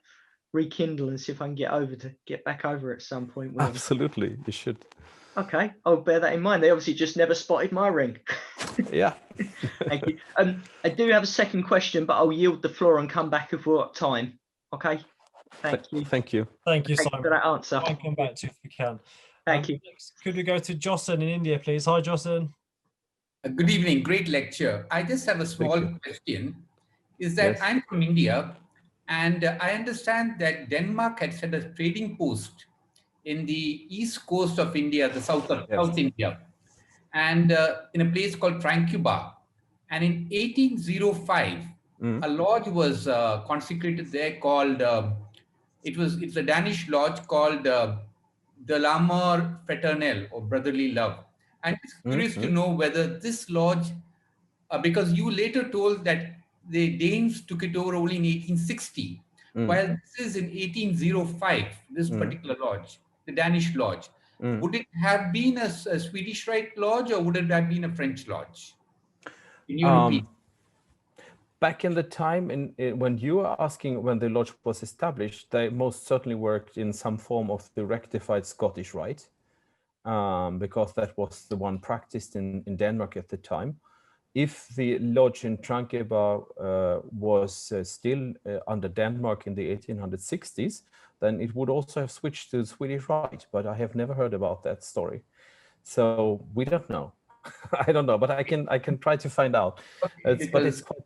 rekindle and see if I can get back over at some point. Absolutely, you should. Okay, I'll bear that in mind. They obviously just never spotted my ring. Yeah. Thank you. I do have a second question, but I'll yield the floor and come back if we're at time. Okay. Thank you. Thank you. Thank you, Thank Simon. you for that answer. I'll come back to you if we can. Thank you. Next, could we go to Jocelyn in India, please? Hi, Jocelyn. Good evening. Great lecture. I just have a small question. Is that I'm from India, and I understand that Denmark had set a trading post in the east coast of India, the south India, and in a place called Tranquebar. And in 1805, a lodge was consecrated there called, it's a Danish lodge called De l'Amour Fraternel, or Brotherly Love. I'm curious to know whether this lodge, because you later told that the Danes took it over only in 1860, while this is in 1805, this particular lodge, the Danish lodge. Would it have been a Swedish Rite lodge, or would it have been a French lodge? In your opinion? Back in the time, when you are asking when the lodge was established, they most certainly worked in some form of the rectified Scottish Rite, because that was the one practiced in Denmark at the time. If the lodge in Tranquebar was still under Denmark in the 1860s, then it would also have switched to the Swedish Rite, but I have never heard about that story. So we don't know. I don't know, but I can try to find out. But it's quite,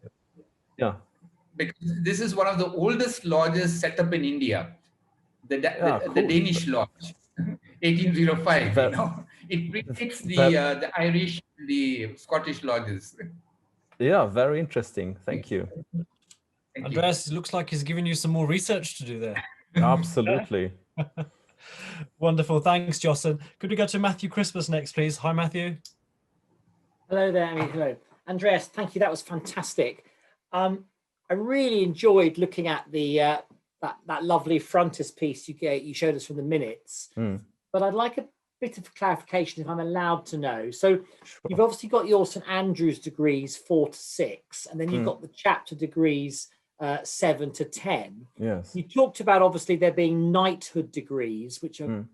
because this is one of the oldest lodges set up in India, the Danish lodge, 1805. You know, it predates the Irish, the Scottish lodges. Yeah, very interesting. Thank you. Andreas, it looks like he's giving you some more research to do there. Absolutely. Wonderful. Thanks, Jocelyn. Could we go to Matthew Christmas next, please? Hi, Matthew. Hello there, Amy. Hello. Andreas, thank you. That was fantastic. I really enjoyed looking at the that lovely frontispiece you showed us from the minutes. But I'd like a bit of clarification, if I'm allowed to know. So you've obviously got your St Andrews degrees 4 to 6, and then you've got the chapter degrees 7 to 10. Yes. You talked about obviously there being knighthood degrees, which are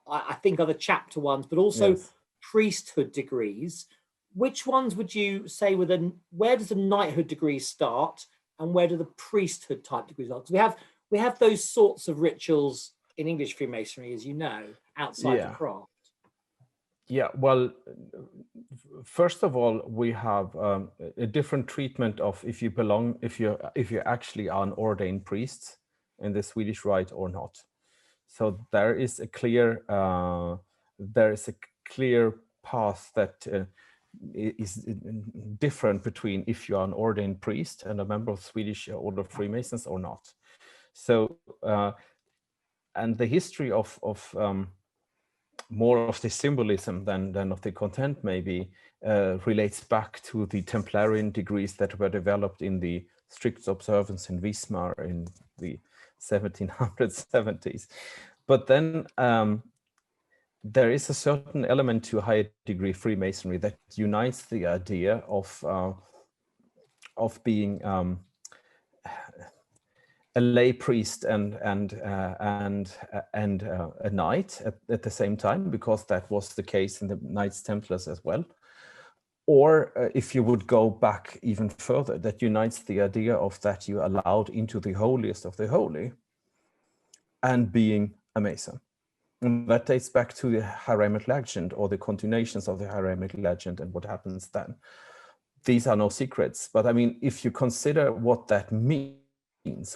I think are the chapter ones, but also priesthood degrees. Which ones would you say where does the knighthood degree start, and where do the priesthood type degrees start? Because we have those sorts of rituals in English Freemasonry, as you know, outside the craft. Yeah, well, first of all, we have a different treatment of if you belong, if you actually are an ordained priest in the Swedish Rite or not. So there is a clear path that is different between if you are an ordained priest and a member of Swedish Order of Freemasons or not. So and the history of more of the symbolism than of the content maybe relates back to the Templarian degrees that were developed in the strict observance in Wismar in the 1770s. But then there is a certain element to higher degree Freemasonry that unites the idea of being a lay priest and a knight at the same time, because that was the case in the Knights Templars as well. Or if you would go back even further, that unites the idea of that you allowed into the holiest of the holy and being a Mason. And that dates back to the Hieramic legend or the continuations of the Hieramic legend and what happens then. These are no secrets, but I mean, if you consider what that means,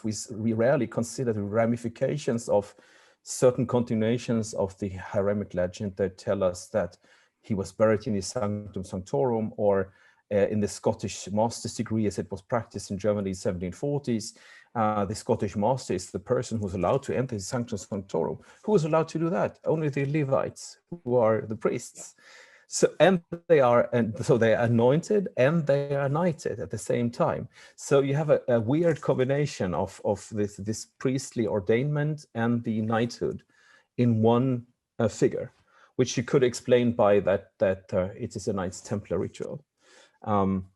we rarely consider the ramifications of certain continuations of the Hieramic legend that tell us that he was buried in his Sanctum Sanctorum, or in the Scottish master's degree as it was practiced in Germany in the 1740s. The Scottish master is the person who's allowed to enter his Sanctum Sanctorum. Who is allowed to do that? Only the Levites, who are the priests. So they are anointed and they are knighted at the same time. So you have a weird combination of this priestly ordainment and the knighthood in one figure, which you could explain by that it is a Knights Templar ritual.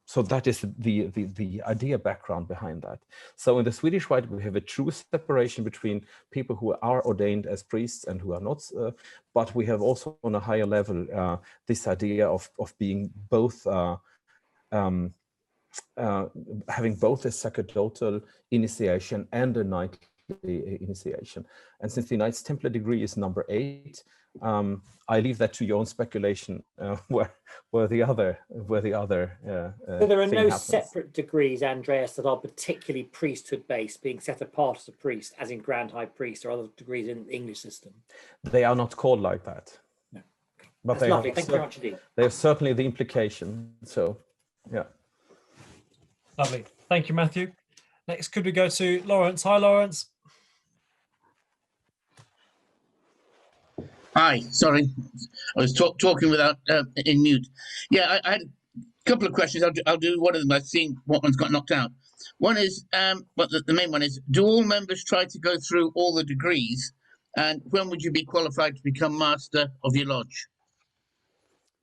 So that is the idea background behind that. So in the Swedish Rite, we have a true separation between people who are ordained as priests and who are not, but we have also on a higher level this idea of being both, having both a sacerdotal initiation and a knightly initiation. And since the Knights Templar degree is number 8, I leave that to your own speculation where the other so there are no happens. separate degrees, Andreas, that are particularly priesthood based, being set apart as a priest, as in Grand High Priest or other degrees in the English system. They are not called like that. No. But that's lovely. Thank you very much indeed. They have certainly the implication. So, yeah. Lovely. Thank you, Matthew. Next, could we go to Lawrence? Hi, Lawrence. Hi, sorry, I was talking without in mute. Yeah, I had a couple of questions. I'll do one of them. I've seen what one's got knocked out. One is, but the main one is, do all members try to go through all the degrees? And when would you be qualified to become master of your lodge?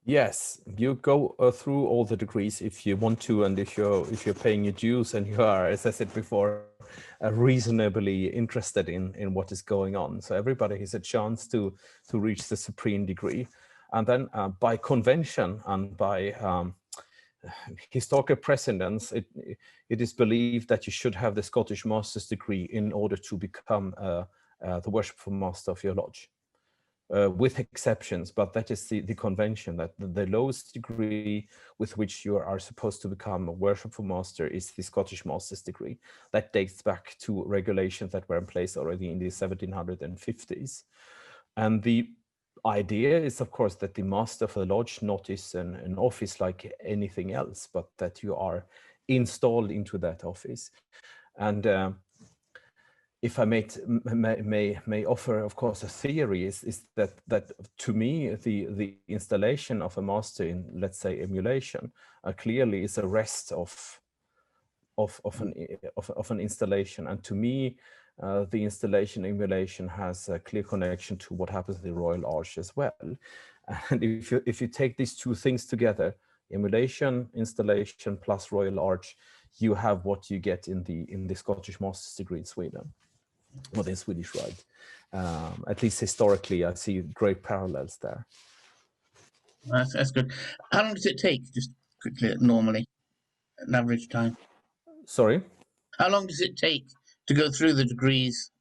Yes, you go through all the degrees if you want to, and if you're paying your dues and you are, as I said before, reasonably interested in what is going on. So everybody has a chance to reach the supreme degree, and then by convention and by historical precedence, it is believed that you should have the Scottish master's degree in order to become the worshipful master of your lodge. With exceptions, but that is the convention, that the lowest degree with which you are supposed to become a worshipful master is the Scottish master's degree. That dates back to regulations that were in place already in the 1750s. And the idea is, of course, that the master of the lodge not is an office like anything else, but that you are installed into that office. And if I may offer, of course, a theory is that to me the installation of a master in, let's say, emulation clearly is a rest of an installation, and to me the installation emulation has a clear connection to what happens in the Royal Arch as well. And if you take these two things together, emulation, installation plus Royal Arch, you have what you get in the Scottish master's degree in Sweden. Or the Swedish Rite. At least historically, I see great parallels there. That's good. How long does it take, just quickly, normally, an average time? Sorry? How long does it take to go through the degrees?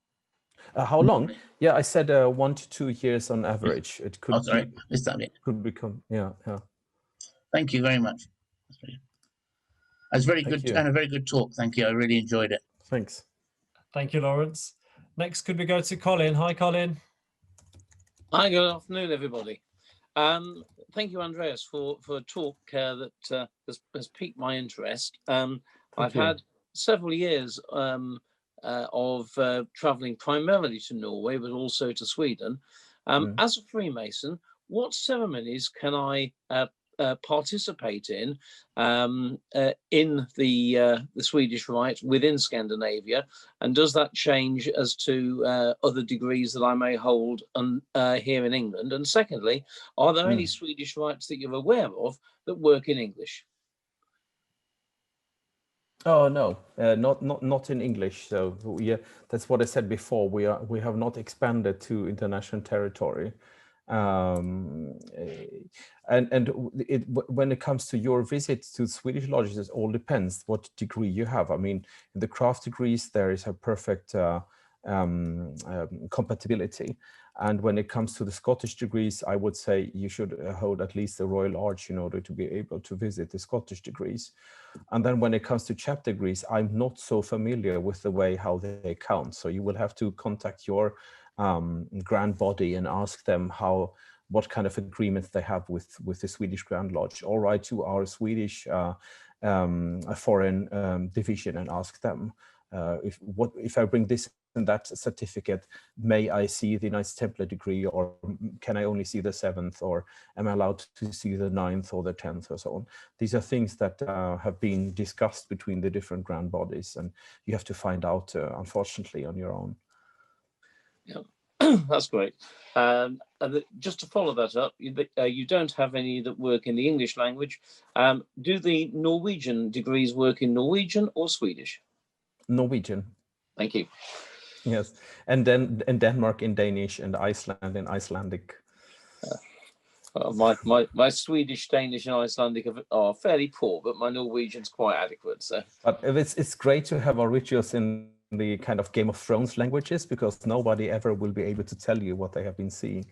How long? Yeah, I said 1 to 2 years on average. It could. Oh, sorry, is that it? Could become. Yeah. Thank you very much. That's very Thank good you. and a very good talk. Thank you. I really enjoyed it. Thanks. Thank you, Lawrence. Next, could we go to Colin? Hi, Colin. Hi, good afternoon, everybody. Thank you, Andreas, for a talk that has piqued my interest. I've had several years of traveling primarily to Norway, but also to Sweden. As a Freemason, what ceremonies can I participate in the Swedish Rite within Scandinavia, and does that change as to other degrees that I may hold here in England? And secondly, are there any Swedish rites that you're aware of that work in English? Oh no, not in English. So yeah, that's what I said before. We have not expanded to international territory. And when it comes to your visit to Swedish lodges, it all depends what degree you have. I mean, in the craft degrees, there is a perfect compatibility. And when it comes to the Scottish degrees, I would say you should hold at least a Royal Arch in order to be able to visit the Scottish degrees. And then when it comes to chapter degrees, I'm not so familiar with the way how they count. So you will have to contact your Grand Body and ask them what kind of agreements they have with the Swedish Grand Lodge, or write to our Swedish foreign division and ask them if I bring this and that certificate, may I see the Knights Templar degree, or can I only see the 7th, or am I allowed to see the 9th or the 10th, or so on? These are things that have been discussed between the different Grand Bodies, and you have to find out, unfortunately, on your own. Yeah, that's great. And just to follow that up, you don't have any that work in the English language. Do the Norwegian degrees work in Norwegian or Swedish? Norwegian. Thank you. Yes, and then in Denmark in Danish, and Iceland in Icelandic. My Swedish, Danish, and Icelandic are fairly poor, but my Norwegian's quite adequate. So, but it's great to have our rituals in the kind of Game of Thrones languages, because nobody ever will be able to tell you what they have been seeing.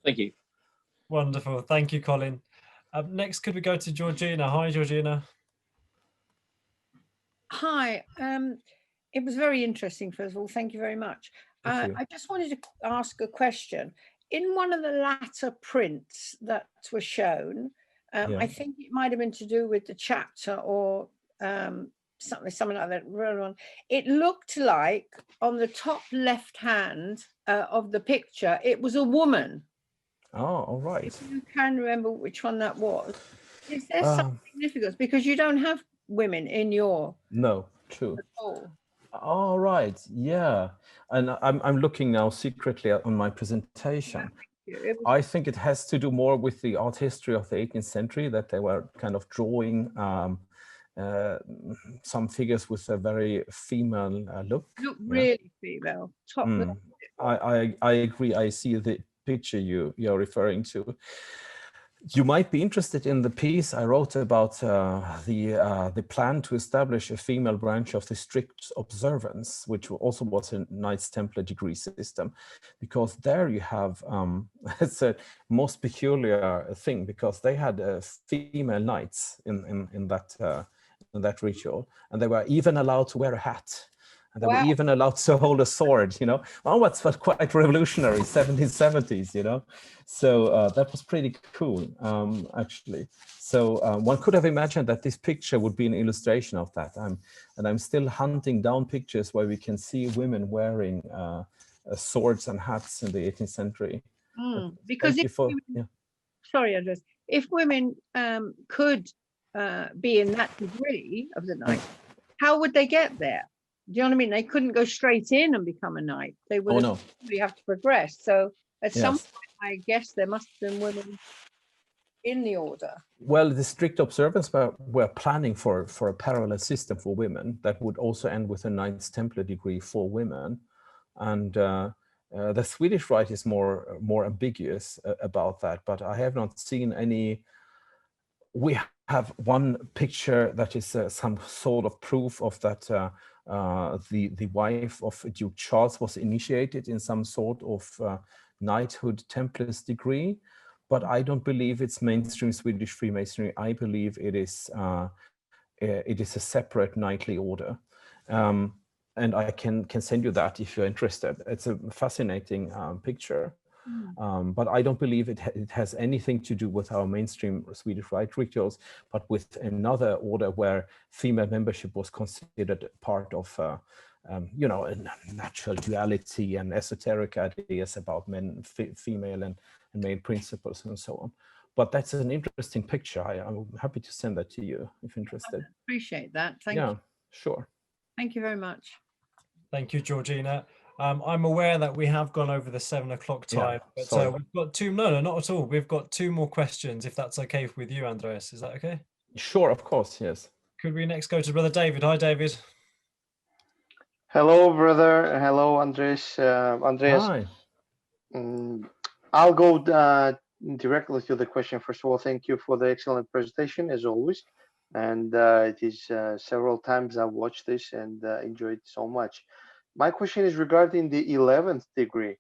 Thank you. Wonderful. Thank you, Colin. Next, could we go to Georgina? Hi, Georgina. Hi. It was very interesting, first of all. Thank you very much. I just wanted to ask a question. In one of the latter prints that were shown, I think it might have been to do with the chapter or something like that. It looked like on the top left hand of the picture, it was a woman. Oh, all right. If you can remember which one that was. Is there some significance? Because you don't have women in your... No, true. All right, yeah. And I'm looking now secretly on my presentation. I think it has to do more with the art history of the 18th century, that they were kind of drawing some figures with a very female look. Look really female. Top left. I agree. I see the picture you're referring to. You might be interested in the piece I wrote about the plan to establish a female branch of the strict observance, which also was a Knights Templar degree system, because there you have it's a most peculiar thing, because they had female knights in that ritual, and they were even allowed to wear a hat. And they were even allowed to hold a sword, you know. Oh, that's quite revolutionary, 1770s, you know. So that was pretty cool, actually. So one could have imagined that this picture would be an illustration of that. And I'm still hunting down pictures where we can see women wearing swords and hats in the 18th century. Because sorry, Andreas, if women could be in that degree of the knight, how would they get there? Do you know what I mean? They couldn't go straight in and become a knight. They would really have to progress. So at some point, I guess there must have been women in the order. Well, the strict observance were planning for a parallel system for women that would also end with a Knights Templar degree for women. And the Swedish Rite is more ambiguous about that, but I have not seen any. We have one picture that is some sort of proof of that the wife of Duke Charles was initiated in some sort of knighthood Templars degree, but I don't believe it's mainstream Swedish Freemasonry. I believe it is a separate knightly order. And I can send you that if you're interested. It's a fascinating picture. But I don't believe it has anything to do with our mainstream Swedish Rite rituals, but with another order where female membership was considered part of, you know, a natural duality and esoteric ideas about men, female and male principles and so on. But that's an interesting picture. I'm happy to send that to you if interested. I appreciate that. Thank you. Sure. Thank you very much. Thank you, Georgina. I'm aware that we have gone over the 7 o'clock time, but we've got two. No, not at all. We've got two more questions, if that's okay with you, Andreas. Is that okay? Sure, of course, yes. Could we next go to Brother David? Hi, David. Hello, brother. Hello, Andres. Andreas. Hi. I'll go directly to the question. First of all, thank you for the excellent presentation, as always. And it is several times I've watched this and enjoyed so much. My question is regarding the 11th degree,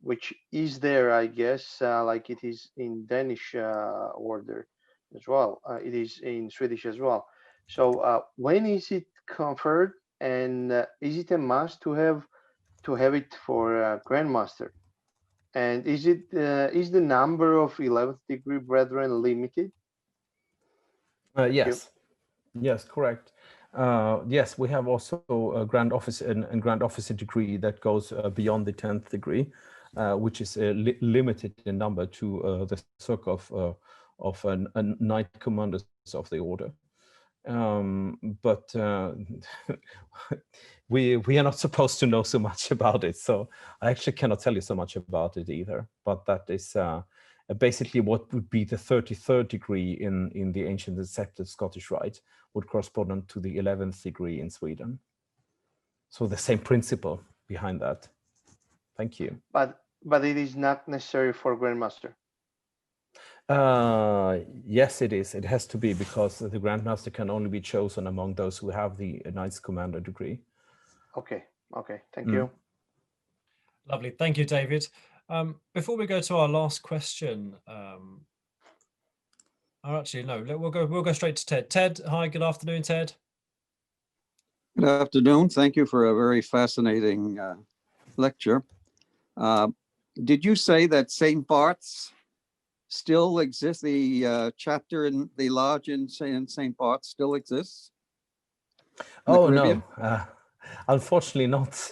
which is there, I guess, like it is in Danish order as well. It is in Swedish as well. So when is it conferred, and is it a must to have it for Grandmaster? And is the number of 11th degree brethren limited? Yes. Yes, correct. Yes, we have also a Grand Officer and Grand Officer degree that goes beyond the 10th degree, which is limited in number to the circle of knight commanders of the order. But we are not supposed to know so much about it, so I actually cannot tell you so much about it either. But that is basically what would be the 33rd degree in the ancient accepted Scottish Rite would correspond to the 11th degree in Sweden. So the same principle behind that. Thank you. But it is not necessary for Grandmaster. Yes, it is. It has to be, because the Grandmaster can only be chosen among those who have the Knights Commander degree. Okay. Thank you. Lovely. Thank you, David. Before we go to our last question, actually, no, we'll go straight to Ted. Ted, hi, good afternoon, Ted. Good afternoon. Thank you for a very fascinating lecture. Did you say that St. Bart's still exists? The chapter in the lodge in St. Bart's still exists? Oh, no. Unfortunately not.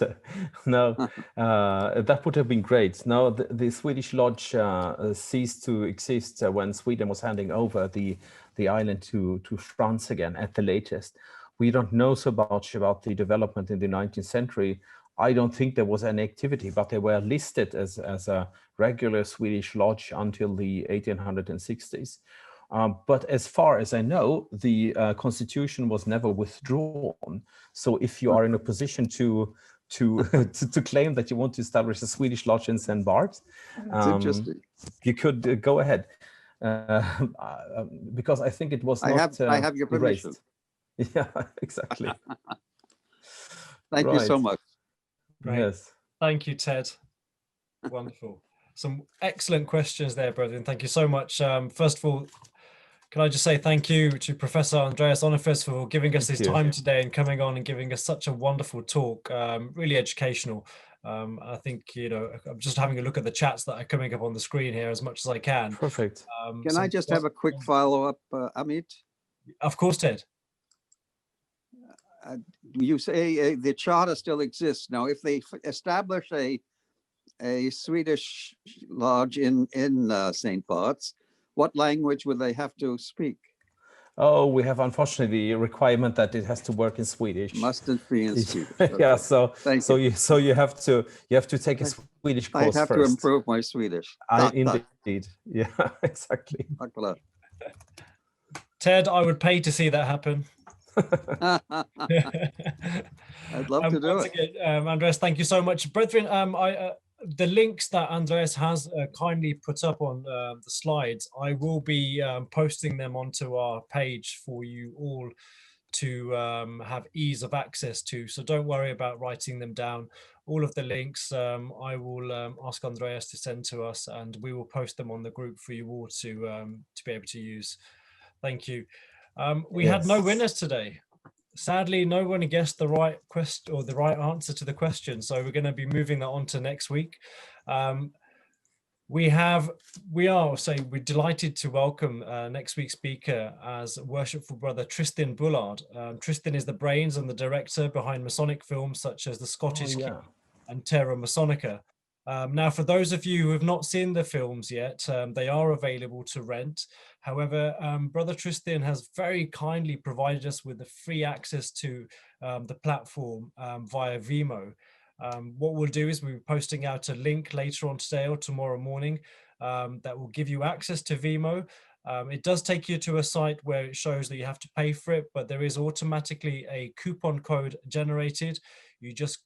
No, that would have been great. No, the Swedish Lodge ceased to exist when Sweden was handing over the island to France again at the latest. We don't know so much about the development in the 19th century. I don't think there was any activity, but they were listed as a regular Swedish lodge until the 1860s. But as far as I know, the constitution was never withdrawn. So if you are in a position to claim that you want to establish a Swedish lodge in St. Bart's, you could go ahead, because I think it was not. I have your permission. Erased. Yeah, exactly. Thank you so much. Right. Yes. Thank you, Ted. Wonderful. Some excellent questions there, brethren. Thank you so much. First of all, can I just say thank you to Professor Andreas Önnerfors for giving us his time today and coming on and giving us such a wonderful talk, really educational. I think, I'm just having a look at the chats that are coming up on the screen here as much as I can. Perfect. Can I just have a quick follow-up, Amit? Of course, Ted. You say the charter still exists. Now, if they establish a Swedish lodge in St. Bart's, what language would they have to speak? Oh, we have unfortunately the requirement that it has to work in Swedish. Mustn't be in Swedish. Okay. Yeah, so you have to take a Swedish course. I have to improve my Swedish. Indeed. Yeah, exactly. Ted, I would pay to see that happen. I'd love to do it. Again, Andreas, thank you so much. Brethren, the links that Andreas has kindly put up on the slides, I will be posting them onto our page for you all to have ease of access to. So don't worry about writing them down. All of the links I will ask Andreas to send to us, and we will post them on the group for you all to be able to use. Thank you. We had no winners today. Sadly, no one guessed the right question or the right answer to the question. So we're going to be moving that on to next week. We're delighted to welcome next week's speaker as Worshipful Brother Tristan Bullard. Tristan is the brains and the director behind Masonic films such as The Scottish King and Terra Masonica. Now, for those of you who have not seen the films yet, they are available to rent. However, Brother Tristan has very kindly provided us with the free access to the platform via Vimeo. What we'll do is we'll be posting out a link later on today or tomorrow morning that will give you access to Vimeo. It does take you to a site where it shows that you have to pay for it, but there is automatically a coupon code generated. You just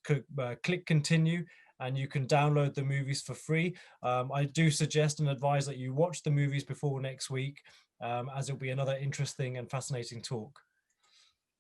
click continue and you can download the movies for free. I do suggest and advise that you watch the movies before next week, as it'll be another interesting and fascinating talk.